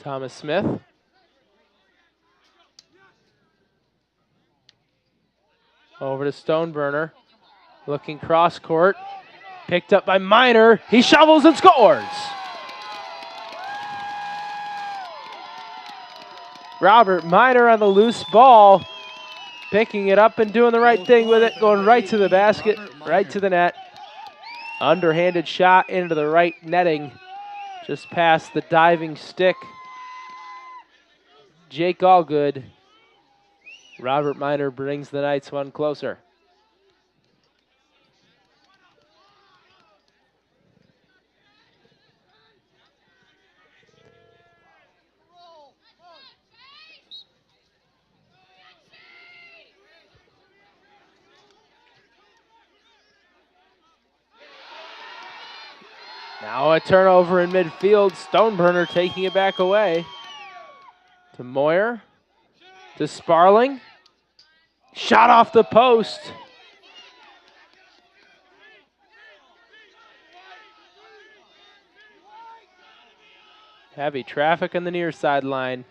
Thomas Smith. Over to Stoneburner. Looking cross court. Picked up by Miner. He shovels and scores. Robert Miner on the loose ball. Picking it up and doing the right thing with it. Going right to the basket, right to the net. Underhanded shot into the right netting. Just past the diving stick. Jake Allgood. Robert Miner brings the Knights one closer. Now a turnover in midfield. Stoneburner taking it back away. To Moyer. To Sparling. Shot off the post. Heavy traffic on the near sideline.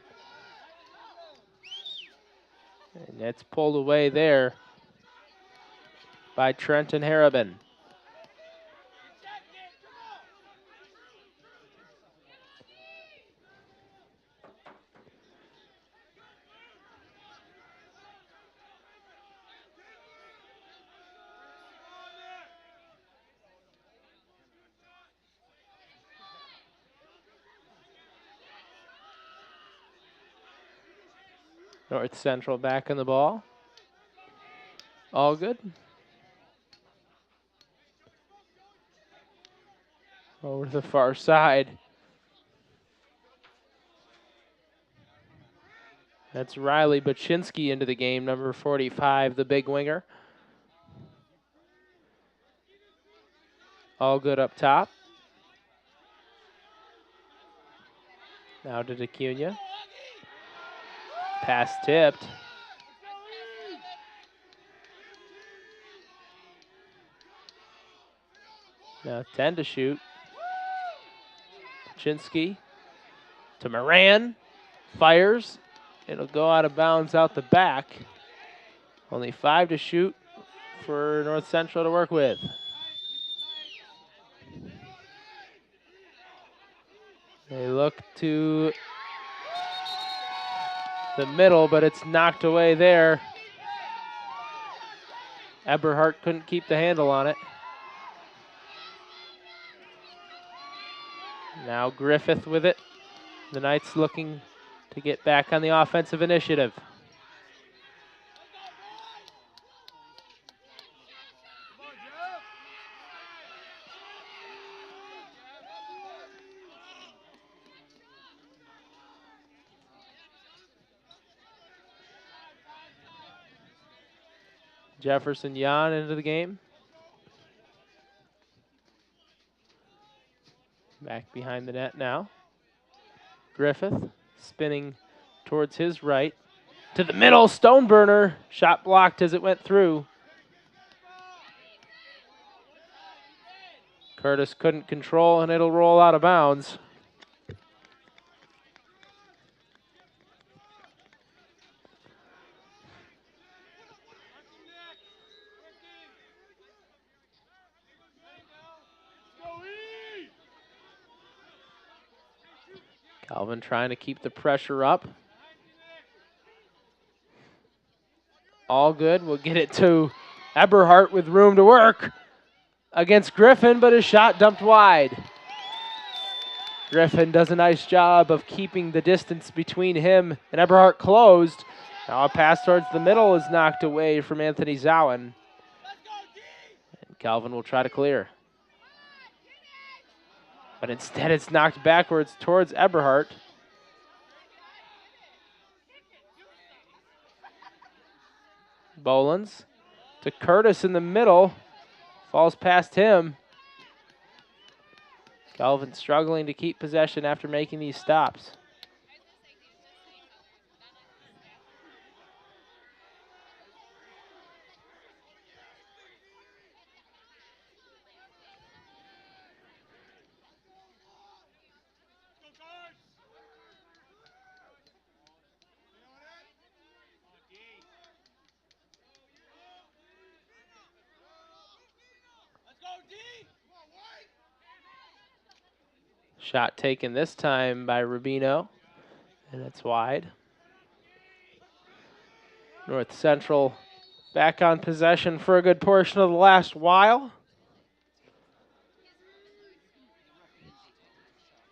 And it's pulled away there by Trenton Harriman. North Central back in the ball. All good. Over to the far side. That's Riley Baczynski into the game, number 45, the big winger. All good up top. Now to DeCunha. Pass tipped. Now 10 to shoot. Baczynski to Moran. Fires. It'll go out of bounds out the back. Only 5 to shoot for North Central to work with. They look to the middle, but it's knocked away there. Eberhardt couldn't keep the handle on it. Now Griffith with it. The Knights looking to get back on the offensive initiative. Jefferson Yan into the game. Back behind the net now. Griffith spinning towards his right. To the middle, Stoneburner. Shot blocked as it went through. Curtis couldn't control, and it'll roll out of bounds. Calvin trying to keep the pressure up. All good. We'll get it to Eberhardt with room to work against Griffin, but his shot dumped wide. Griffin does a nice job of keeping the distance between him and Eberhardt closed. Now a pass towards the middle is knocked away from Anthony Zowen. And Calvin will try to clear. But instead it's knocked backwards towards Eberhardt. Bolins to Curtis in the middle. Falls past him. Calvin struggling to keep possession after making these stops. Shot taken this time by Rubino, and it's wide. North Central back on possession for a good portion of the last while.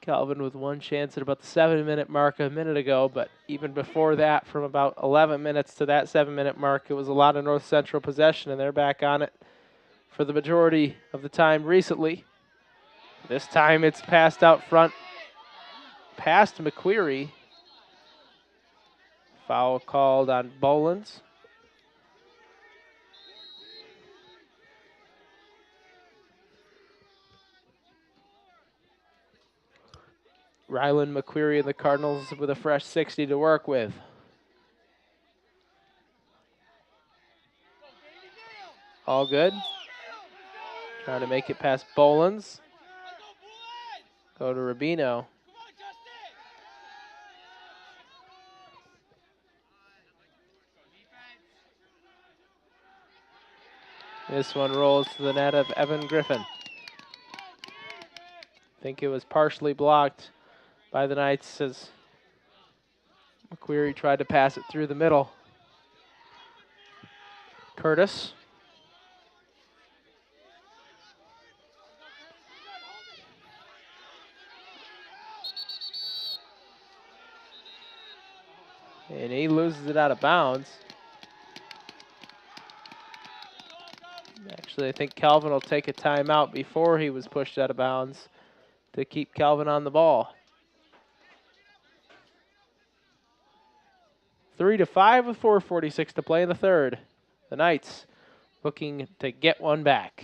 Calvin with one chance at about the 7-minute mark a minute ago, but even before that, from about 11 minutes to that 7-minute mark, it was a lot of North Central possession, and they're back on it for the majority of the time recently. This time it's passed out front past McQueary. Foul called on Bolins. Ryland McQueary and the Cardinals with a fresh 60 to work with. All good. Trying to make it past Bolins. Go to Rubino. This one rolls to the net of Evan Griffin. I think it was partially blocked by the Knights as McQueary tried to pass it through the middle. Curtis. And he loses it out of bounds. Actually, I think Calvin will take a timeout before he was pushed out of bounds to keep Calvin on the ball. 3-5 with 4:46 to play in the third. The Knights looking to get one back.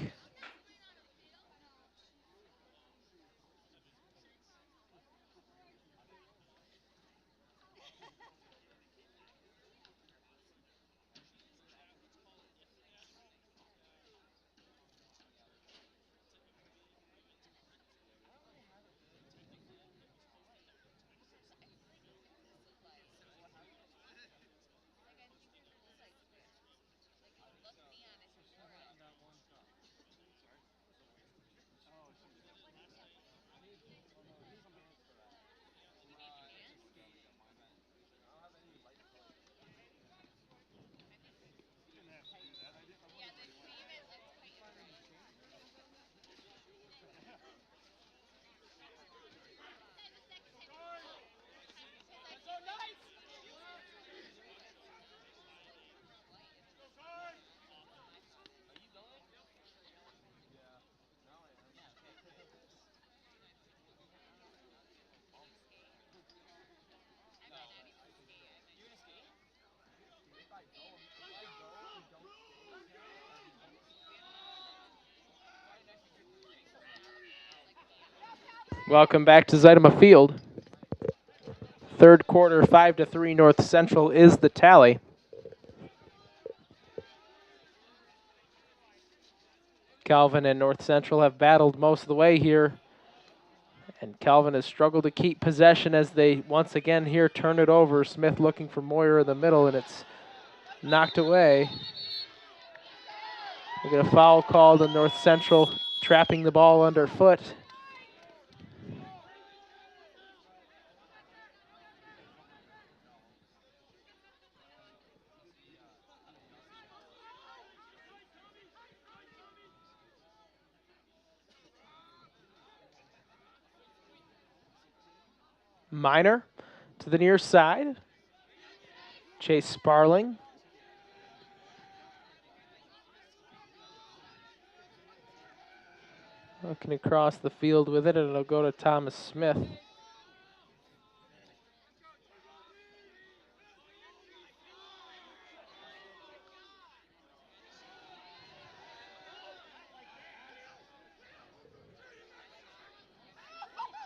Welcome back to Zeitema Field. Third quarter, 5-3 North Central is the tally. Calvin and North Central have battled most of the way here. And Calvin has struggled to keep possession as they once again here turn it over. Smith looking for Moyer in the middle, and it's knocked away. We get a foul called on North Central, trapping the ball underfoot. Minor to the near side. Chase Sparling. Looking across the field with it, and it'll go to Thomas Smith.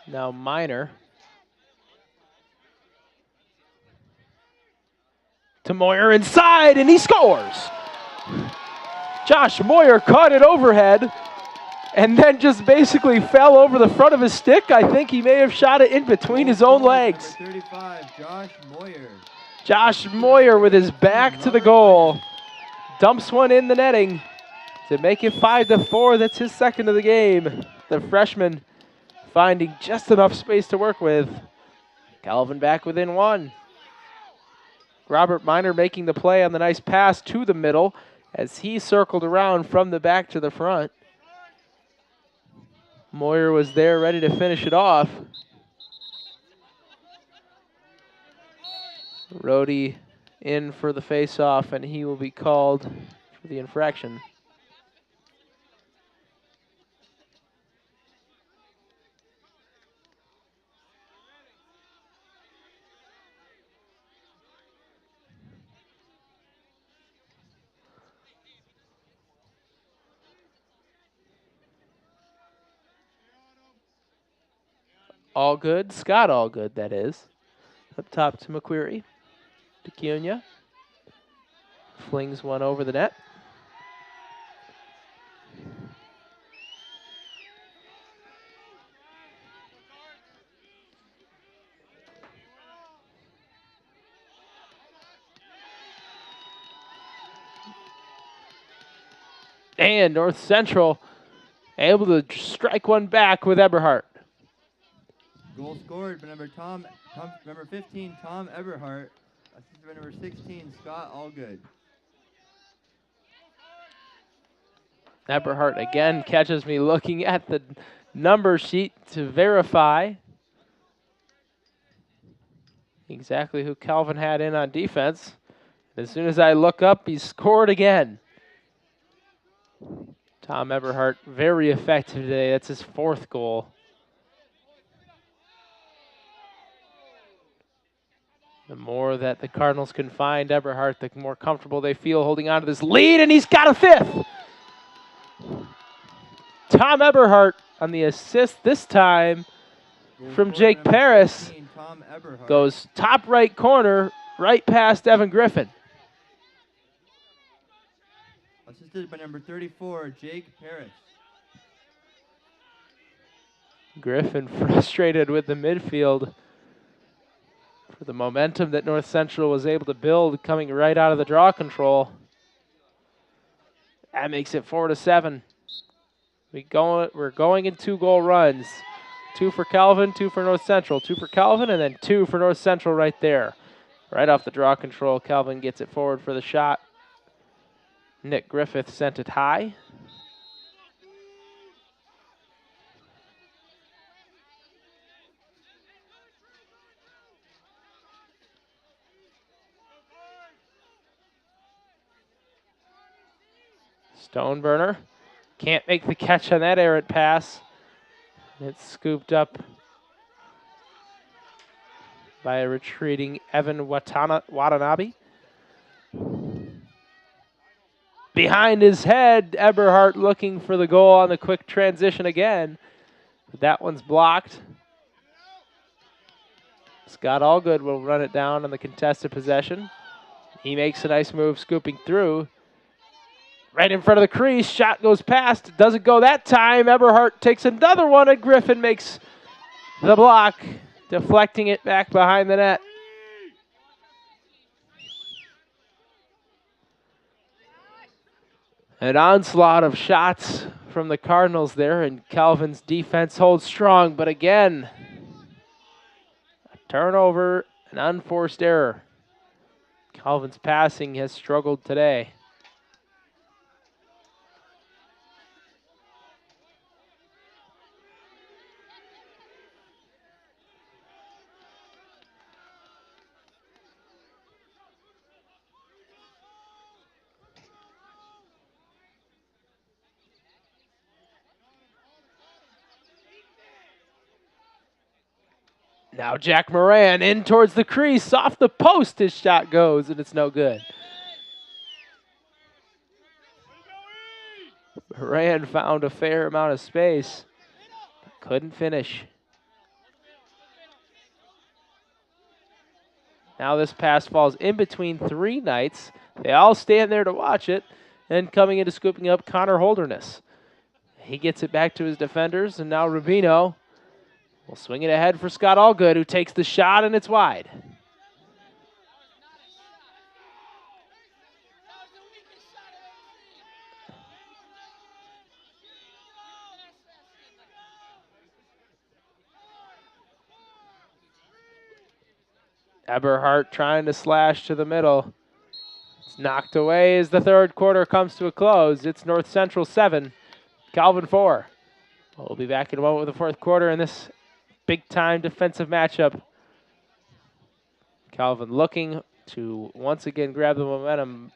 Now Minor. To Moyer inside, and he scores. Josh Moyer caught it overhead and then just basically fell over the front of his stick. I think he may have shot it in between his own legs. Number 35, Josh Moyer. Josh Moyer with his back to the goal dumps one in the netting to make it 5-4. That's his second of the game. The freshman finding just enough space to work with. Calvin back within one. Robert Minor making the play on the nice pass to the middle as he circled around from the back to the front. Moyer was there ready to finish it off. Rhodey in for the face-off, and he will be called for the infraction. All good, Scott all good, that is. Up top to McQuarrie, to Cunha. Flings one over the net. And North Central able to strike one back with Eberhardt. Goal scored by number 15, Tom Eberhardt. Assisted by number 16, Scott Allgood. Eberhardt again catches me looking at the number sheet to verify exactly who Calvin had in on defense. As soon as I look up, he scored again. Tom Eberhardt, very effective today. That's his fourth goal. The more that the Cardinals can find Eberhardt, the more comfortable they feel holding on to this lead, and he's got a fifth. Tom Eberhardt on the assist this time from Jake Paris. 15, Tom Eberhardt. Goes top right corner, right past Evan Griffin. Assisted by number 34, Jake Paris. Griffin frustrated with the midfield for the momentum that North Central was able to build coming right out of the draw control. That makes it 4-7. We're going in 2-goal runs. 2 for Calvin, 2 for North Central. 2 for Calvin, and then 2 for North Central right there. Right off the draw control, Calvin gets it forward for the shot. Nick Griffith sent it high. Stoneburner can't make the catch on that errant pass. It's scooped up by a retreating Evan Watanabe. Behind his head, Eberhardt looking for the goal on the quick transition again. But that one's blocked. Scott Allgood will run it down on the contested possession. He makes a nice move scooping through. Right in front of the crease, shot goes past, doesn't go that time. Eberhardt takes another one, and Griffin makes the block, deflecting it back behind the net. An onslaught of shots from the Cardinals there, and Calvin's defense holds strong, but again, a turnover, an unforced error. Calvin's passing has struggled today. Now Jack Moran in towards the crease, off the post his shot goes, and it's no good. Moran found a fair amount of space, but couldn't finish. Now this pass falls in between three Knights. They all stand there to watch it. And coming into scooping up, Connor Holderness. He gets it back to his defenders, and now Rubino will swing it ahead for Scott Allgood, who takes the shot, and it's wide. Eberhardt trying to slash to the middle. It's knocked away as the third quarter comes to a close. It's North Central 7, Calvin 4. We'll be back in a moment with the fourth quarter in this big-time defensive matchup. Calvin looking to once again grab the momentum,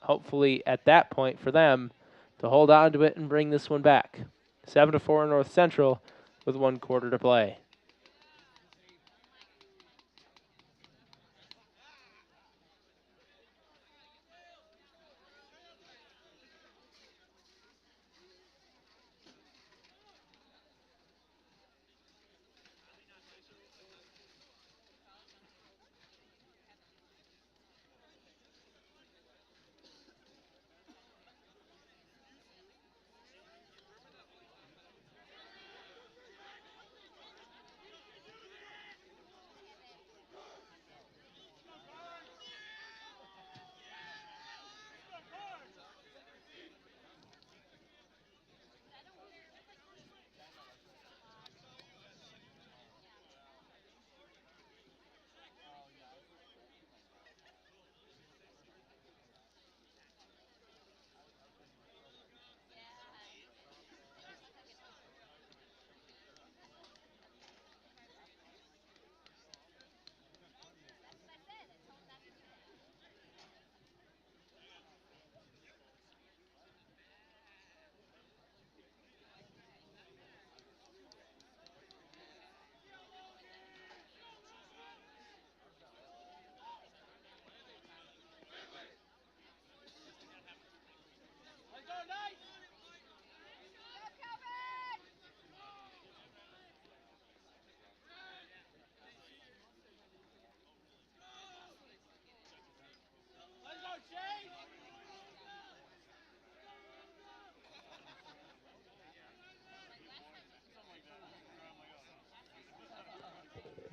hopefully at that point for them to hold on to it and bring this one back. 7-4 North Central with 1 quarter to play.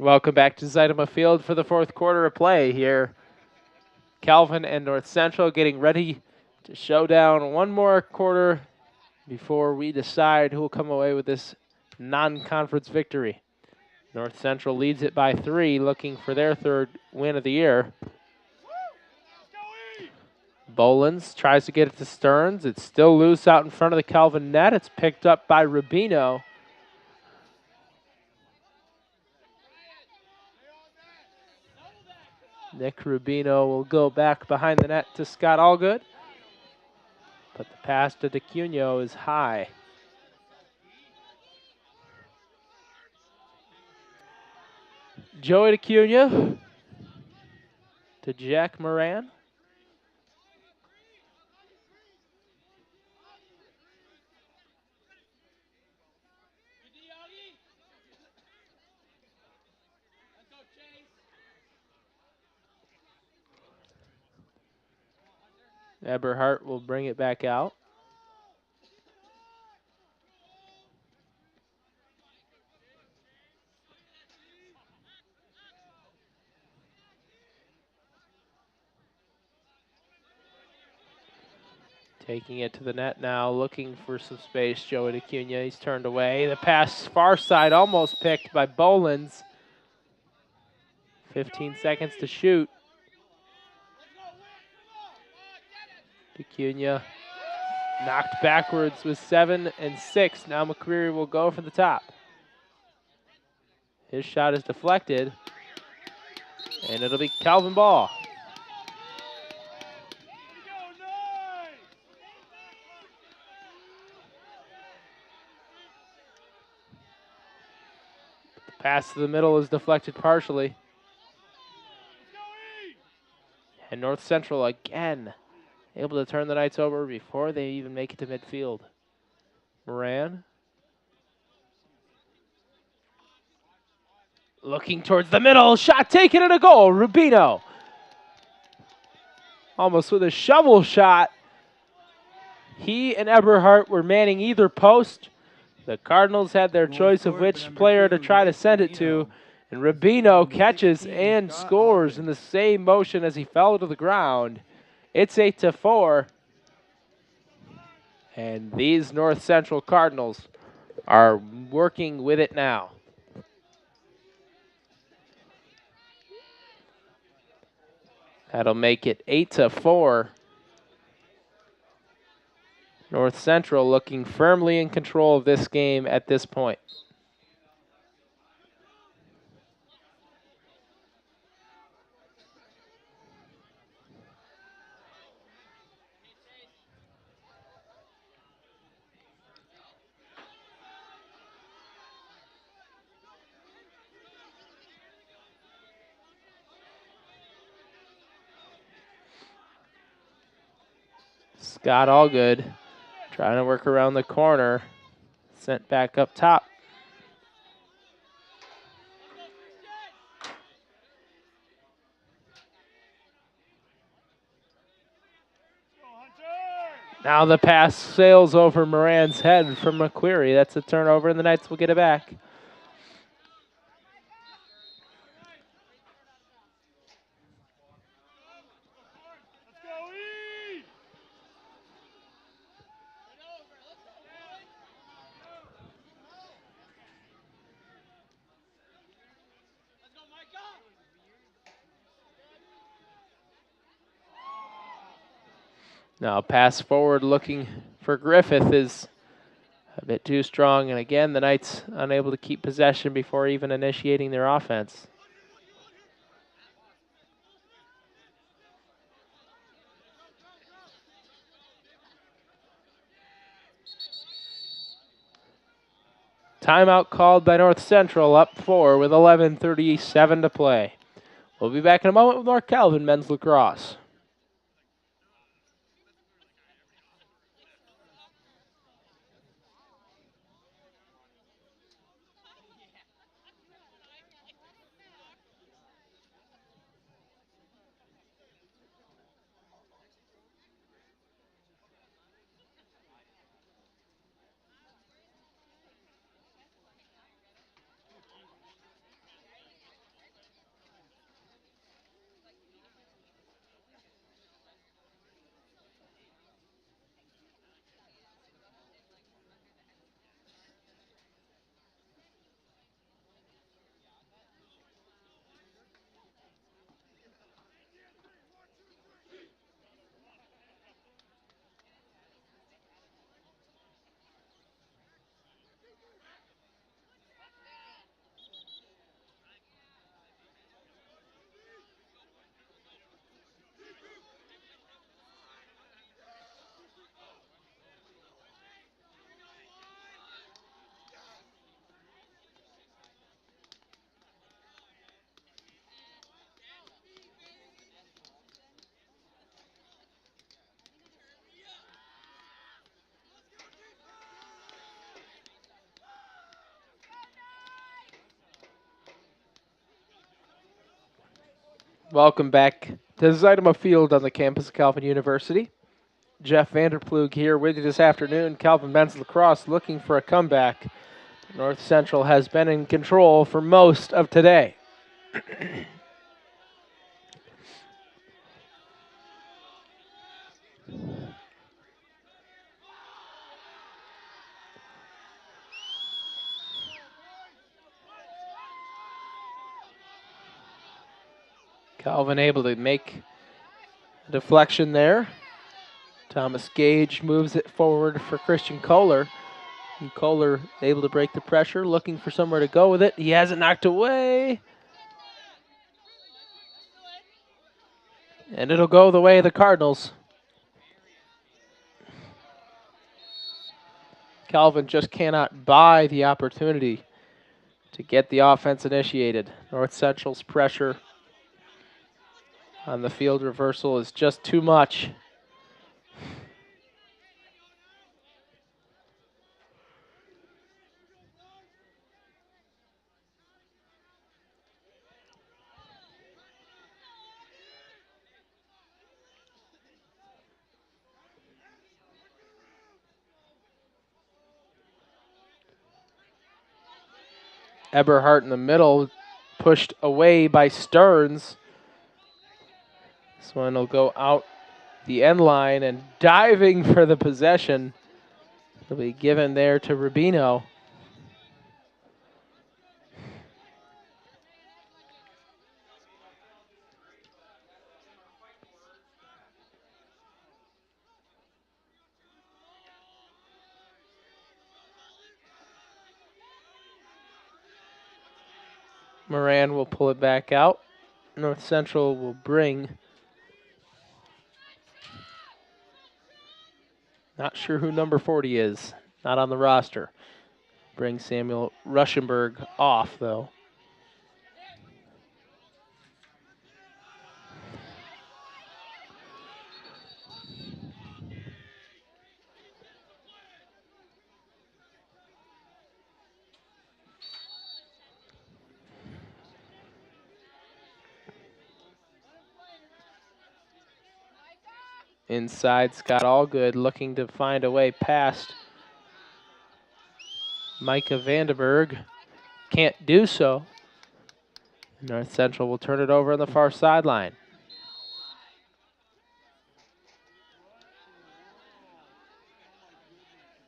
Welcome back to Zeitema Field for the fourth quarter of play here. Calvin and North Central getting ready to show down one more quarter before we decide who will come away with this non-conference victory. North Central leads it by 3, looking for their third win of the year. Bolins tries to get it to Stearns. It's still loose out in front of the Calvin net. It's picked up by Rubino. Nick Rubino will go back behind the net to Scott Allgood. But the pass to DeCunio is high. Joey DeCunio to Jack Moran. Eberhardt will bring it back out. Taking it to the net now, looking for some space. Joey DeCunha, he's turned away. The pass far side, almost picked by Bolins. 15 seconds to shoot. DeCunha knocked backwards with 7 and 6. Now McCreary will go for the top. His shot is deflected, and it'll be Calvin Ball. The pass to the middle is deflected partially. And North Central again able to turn the Knights over before they even make it to midfield. Moran. Looking towards the middle, shot taken and a goal. Rubino almost with a shovel shot. He and Eberhardt were manning either post. The Cardinals had their Goal choice of scored by which number player to 2, try to Nick send it to. Rubino. And Assisted by Rubino number catches 16, and Scott scores in Alden. the same motion as he fell to the ground. It's 8-4. And these North Central Cardinals are working with it now. That'll make it 8-4. North Central looking firmly in control of this game at this point. Scott Allgood trying to work around the corner. Sent back up top. Now the pass sails over Moran's head from McQuarrie. That's a turnover, and the Knights will get it back. Now pass forward looking for Griffith is a bit too strong, and again the Knights unable to keep possession before even initiating their offense. Timeout called by North Central, up 4 with 11:37 to play. We'll be back in a moment with more Calvin men's lacrosse. Welcome back to Zytema Field on the campus of Calvin University. Jeff Vanderplug here with you this afternoon. Calvin men's lacrosse looking for a comeback. North Central has been in control for most of today. Calvin able to make a deflection there. Thomas Gage moves it forward for Christian Kohler. And Kohler able to break the pressure, looking for somewhere to go with it. He has it knocked away. And it'll go the way of the Cardinals. Calvin just cannot buy the opportunity to get the offense initiated. North Central's pressure on the field reversal is just too much. Eberhardt in the middle, pushed away by Stearns. This one will go out the end line and diving for the possession. It'll be given there to Rubino. Moran will pull it back out. North Central will bring, not sure who number 40 is, not on the roster. Bring Samuel Ruschenberg off, though. Inside, Scott Allgood looking to find a way past Micah Vandenberg. Can't do so. North Central will turn it over on the far sideline.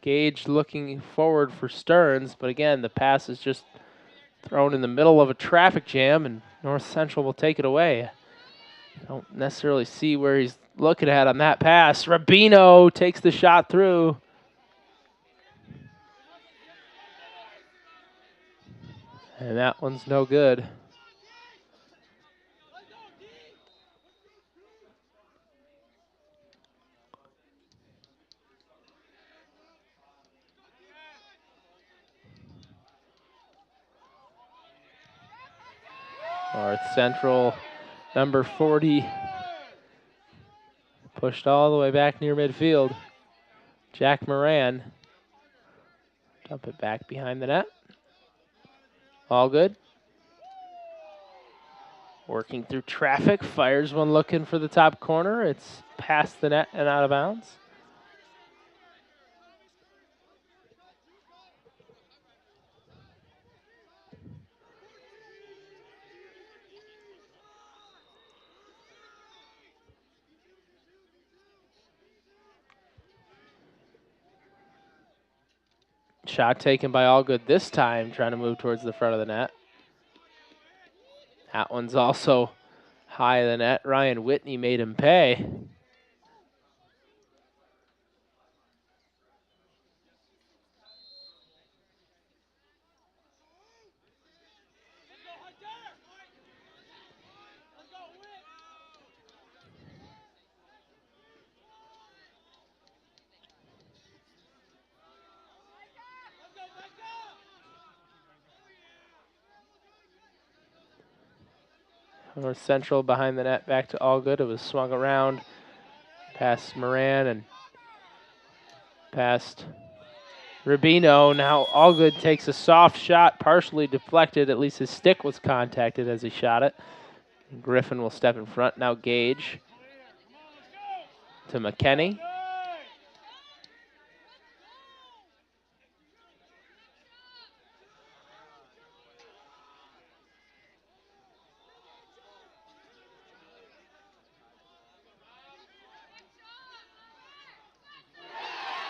Gage looking forward for Stearns, but again, the pass is just thrown in the middle of a traffic jam, and North Central will take it away. I don't necessarily see where he's looking at on that pass. Rubino takes the shot through. And that one's no good. North Central, number 40, pushed all the way back near midfield. Jack Moran. Dump it back behind the net. All good. Working through traffic, fires one looking for the top corner. It's past the net and out of bounds. Shot taken by Allgood this time, trying to move towards the front of the net. That one's also high of the net. Ryan Whitney made him pay. North Central behind the net, back to Allgood. It was swung around past Moran and past Rubino. Now Allgood takes a soft shot, partially deflected. At least his stick was contacted as he shot it. And Griffin will step in front. Now Gage to McKenney.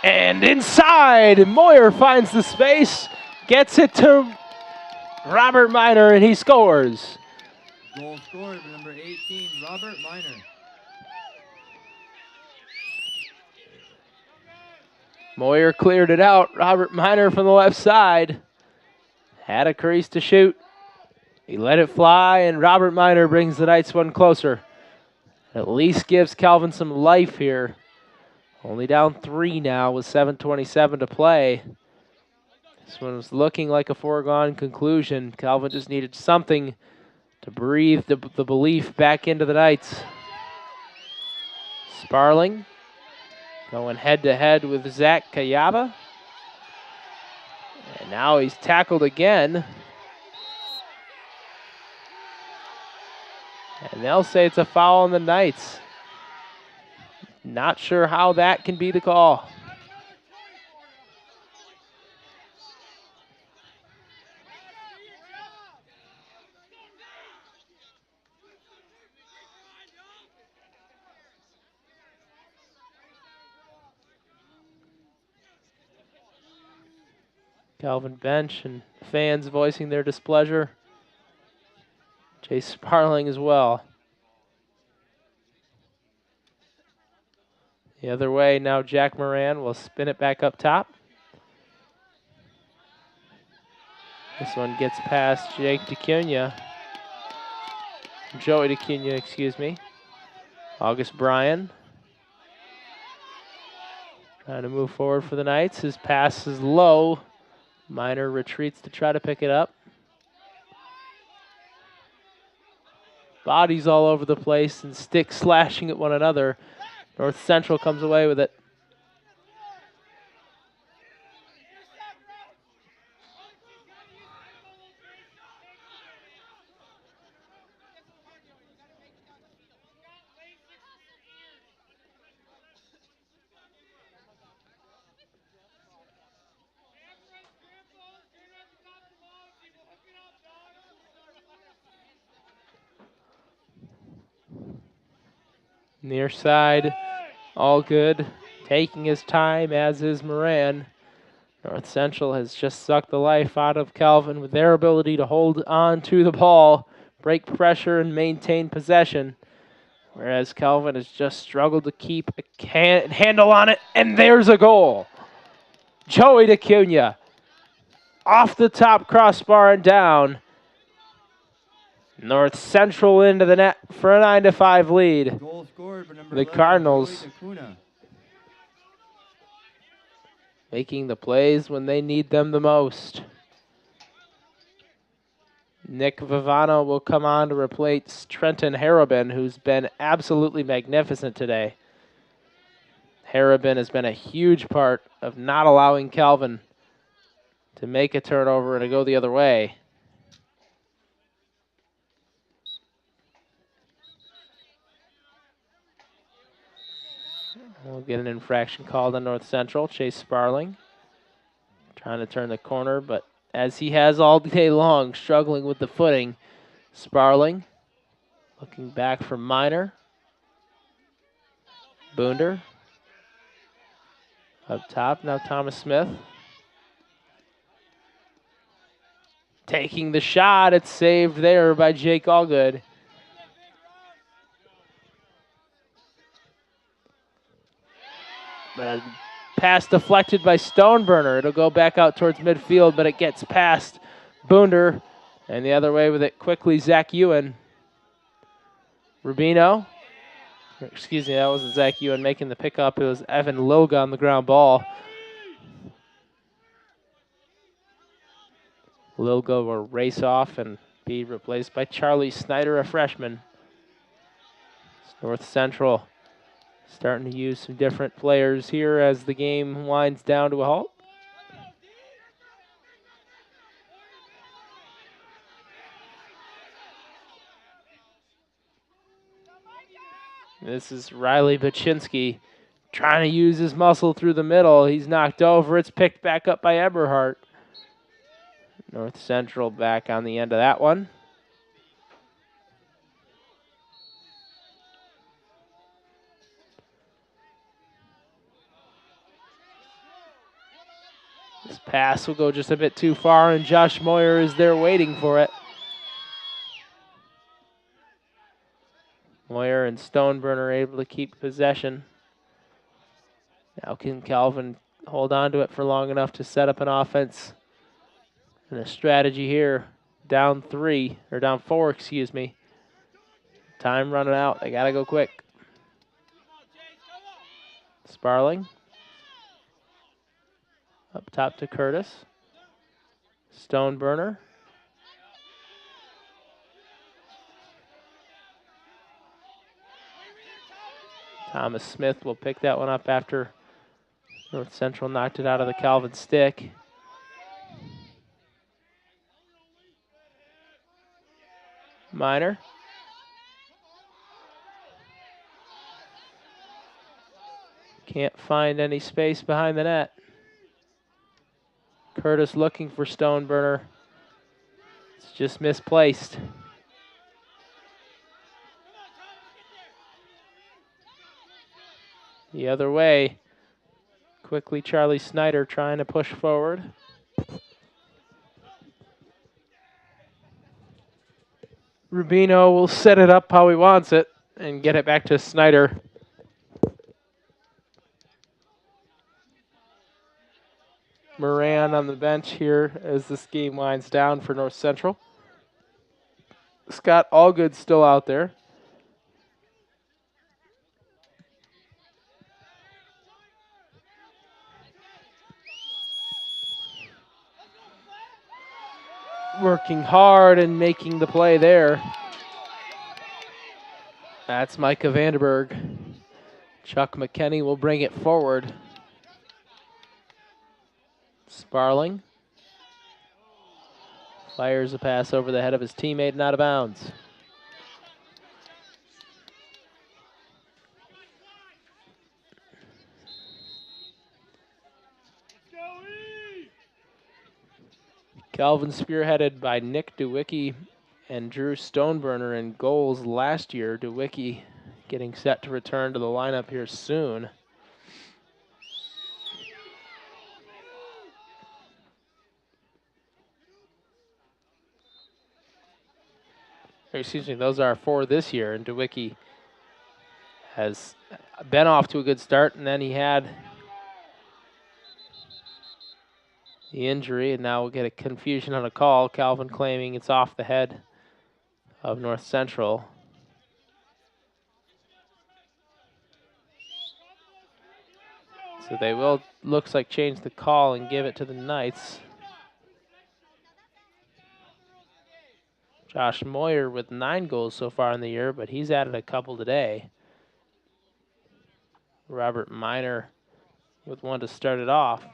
And inside, Moyer finds the space, gets it to Robert Miner, and he scores. Goal scored by number 18, Robert Miner. Moyer cleared it out. Robert Miner from the left side had a crease to shoot. He let it fly, and Robert Miner brings the Knights one closer. At least gives Calvin some life here. Only down 3 now with 7:27 to play. This one was looking like a foregone conclusion. Calvin just needed something to breathe the belief back into the Knights. Sparling going head-to-head with Zach Kayaba. And now he's tackled again. And they'll say it's a foul on the Knights. Not sure how that can be the call. Calvin bench and fans voicing their displeasure. Chase Sparling as well. The other way, now Jack Moran will spin it back up top. This one gets past Joey DeCunha, excuse me. August Bryan trying to move forward for the Knights. His pass is low. Miner retreats to try to pick it up. Bodies all over the place and sticks slashing at one another. North Central comes away with it. Near side, all good. Taking his time, as is Moran. North Central has just sucked the life out of Calvin with their ability to hold on to the ball, break pressure, and maintain possession. Whereas Calvin has just struggled to keep a handle on it, and there's a goal. Joey DeCunha off the top crossbar and down. North Central into the net for a 9-5 lead. Goal scored for number The 11, Cardinals Joey DeCunha. making the plays when they need them the most. Nick Vivano will come on to replace Trenton Harabin, who's been absolutely magnificent today. Harabin has been a huge part of not allowing Calvin to make a turnover and to go the other way. We'll get an infraction called on North Central. Chase Sparling trying to turn the corner, but as he has all day long, struggling with the footing. Sparling looking back for Miner. Boonder up top, now Thomas Smith. Taking the shot, it's saved there by Jake Allgood. But pass deflected by Stoneburner. It'll go back out towards midfield, but it gets past Boonder. And the other way with it quickly, Zach Ewan. Rubino. Excuse me, that wasn't Zach Ewan making the pickup. It was Evan Lilga on the ground ball. Lilga will race off and be replaced by Charlie Snyder, a freshman. It's North Central starting to use some different players here as the game winds down to a halt. This is Riley Baczynski trying to use his muscle through the middle. He's knocked over. It's picked back up by Eberhardt. North Central back on the end of that one. This pass will go just a bit too far, and Josh Moyer is there waiting for it. Moyer and Stoneburner are able to keep possession. Now can Calvin hold on to it for long enough to set up an offense and a strategy here? Down four, excuse me. Time running out. They got to go quick. Sparling. Up top to Curtis. Stoneburner. Thomas Smith will pick that one up after North Central knocked it out of the Calvin stick. Miner. Can't find any space behind the net. Curtis looking for Stoneburner. It's just misplaced. The other way. Quickly, Charlie Snyder trying to push forward. Rubino will set it up how he wants it and get it back to Snyder. Moran on the bench here as this game winds down for North Central. Scott Allgood still out there. Working hard and making the play there. That's Micah Vanderberg. Chuck McKenney will bring it forward. Sparling fires a pass over the head of his teammate and out of bounds. Calvin spearheaded by Nick DeWicki and Drew Stoneburner in goals last year. DeWicki getting set to return to the lineup here soon. Or excuse me, those are for this year, and DeWicki has been off to a good start, and then he had the injury, and now we'll get a confusion on a call. Calvin claiming it's off the head of North Central. So they will, looks like, change the call and give it to the Knights. Josh Moyer with 9 goals so far in the year, but he's added a couple today. Robert Miner with 1 to start it off.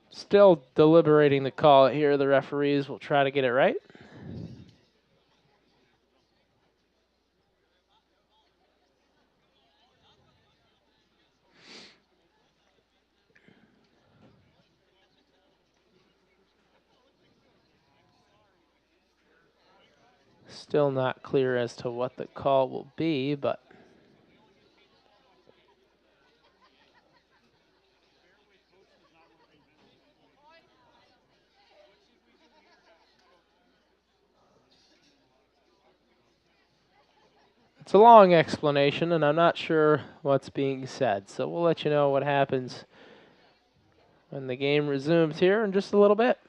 Still deliberating the call here. The referees will try to get it right. Still not clear as to what the call will be, but it's a long explanation, and I'm not sure what's being said. So we'll let you know what happens when the game resumes here in just a little bit.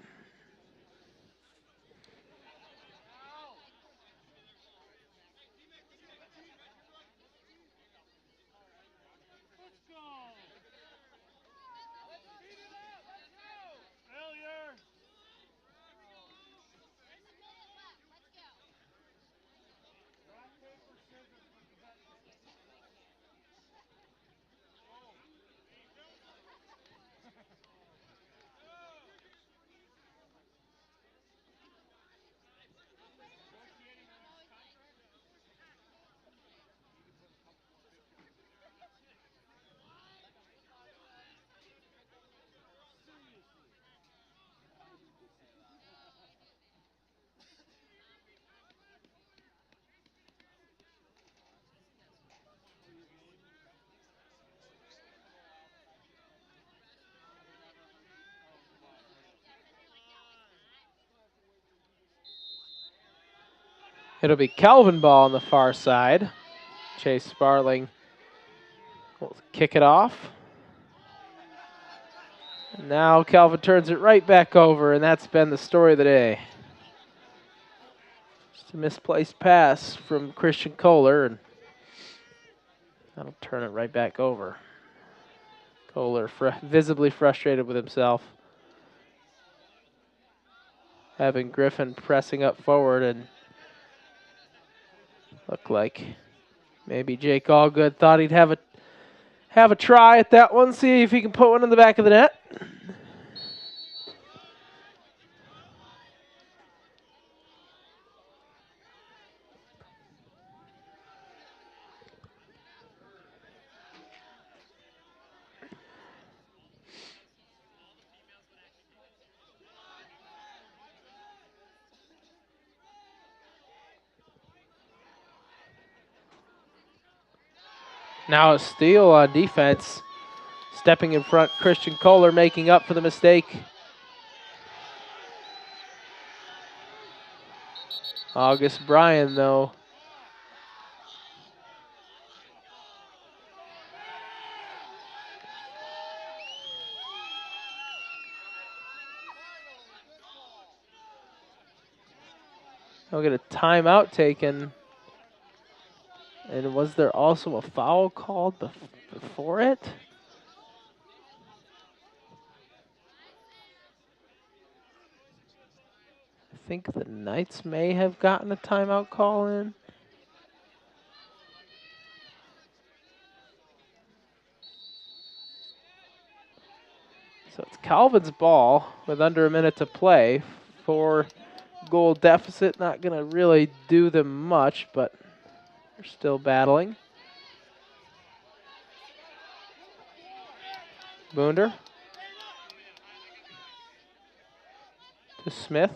It'll be Calvin ball on the far side. Chase Sparling will kick it off. And now Calvin turns it right back over, and that's been the story of the day. Just a misplaced pass from Christian Kohler, and that'll turn it right back over. Kohler visibly frustrated with himself. Having Griffin pressing up forward, and looked like maybe Jake Allgood thought he'd have a try at that one, see if he can put one in the back of the net. Now a steal on defense. Stepping in front, Christian Kohler making up for the mistake. August Bryan, though. He'll get a timeout taken. And was there also a foul called before it? I think the Knights may have gotten a timeout call in. So it's Calvin's ball with under a minute to play. 4-goal deficit, not going to really do them much, but they're still battling. Boonder to Smith.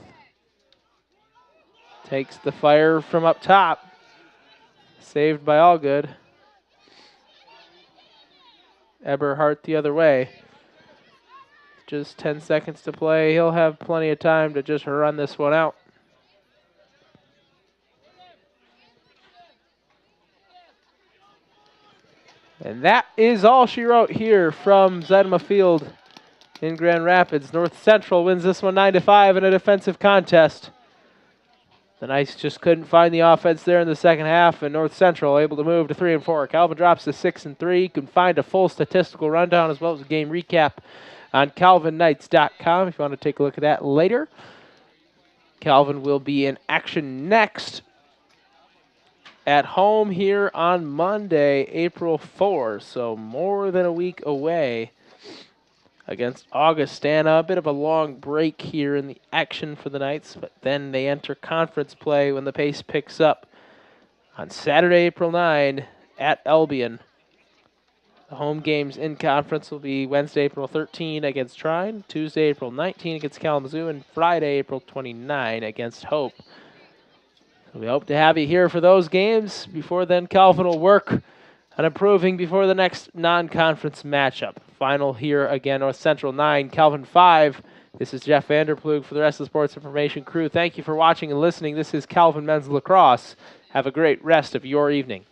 Takes the fire from up top. Saved by Allgood. Eberhardt the other way. Just 10 seconds to play. He'll have plenty of time to just run this one out. And that is all she wrote here from Zedema Field in Grand Rapids. North Central wins this one 9-5 in a defensive contest. The Knights just couldn't find the offense there in the second half, and North Central able to move to 3-4. Calvin drops to 6-3. You can find a full statistical rundown as well as a game recap on CalvinKnights.com if you want to take a look at that later. Calvin will be in action next at home here on Monday, April 4, so more than a week away against Augustana. A bit of a long break here in the action for the Knights, but then they enter conference play when the pace picks up on Saturday, April 9 at Albion. The home games in conference will be Wednesday, April 13 against Trine, Tuesday, April 19 against Kalamazoo, and Friday, April 29 against Hope. So we hope to have you here for those games. Before then, Calvin will work on improving before the next non-conference matchup. Final here again, North Central 9, Calvin 5. This is Jeff Vanderplug for the rest of the Sports Information crew. Thank you for watching and listening. This is Calvin Men's Lacrosse. Have a great rest of your evening.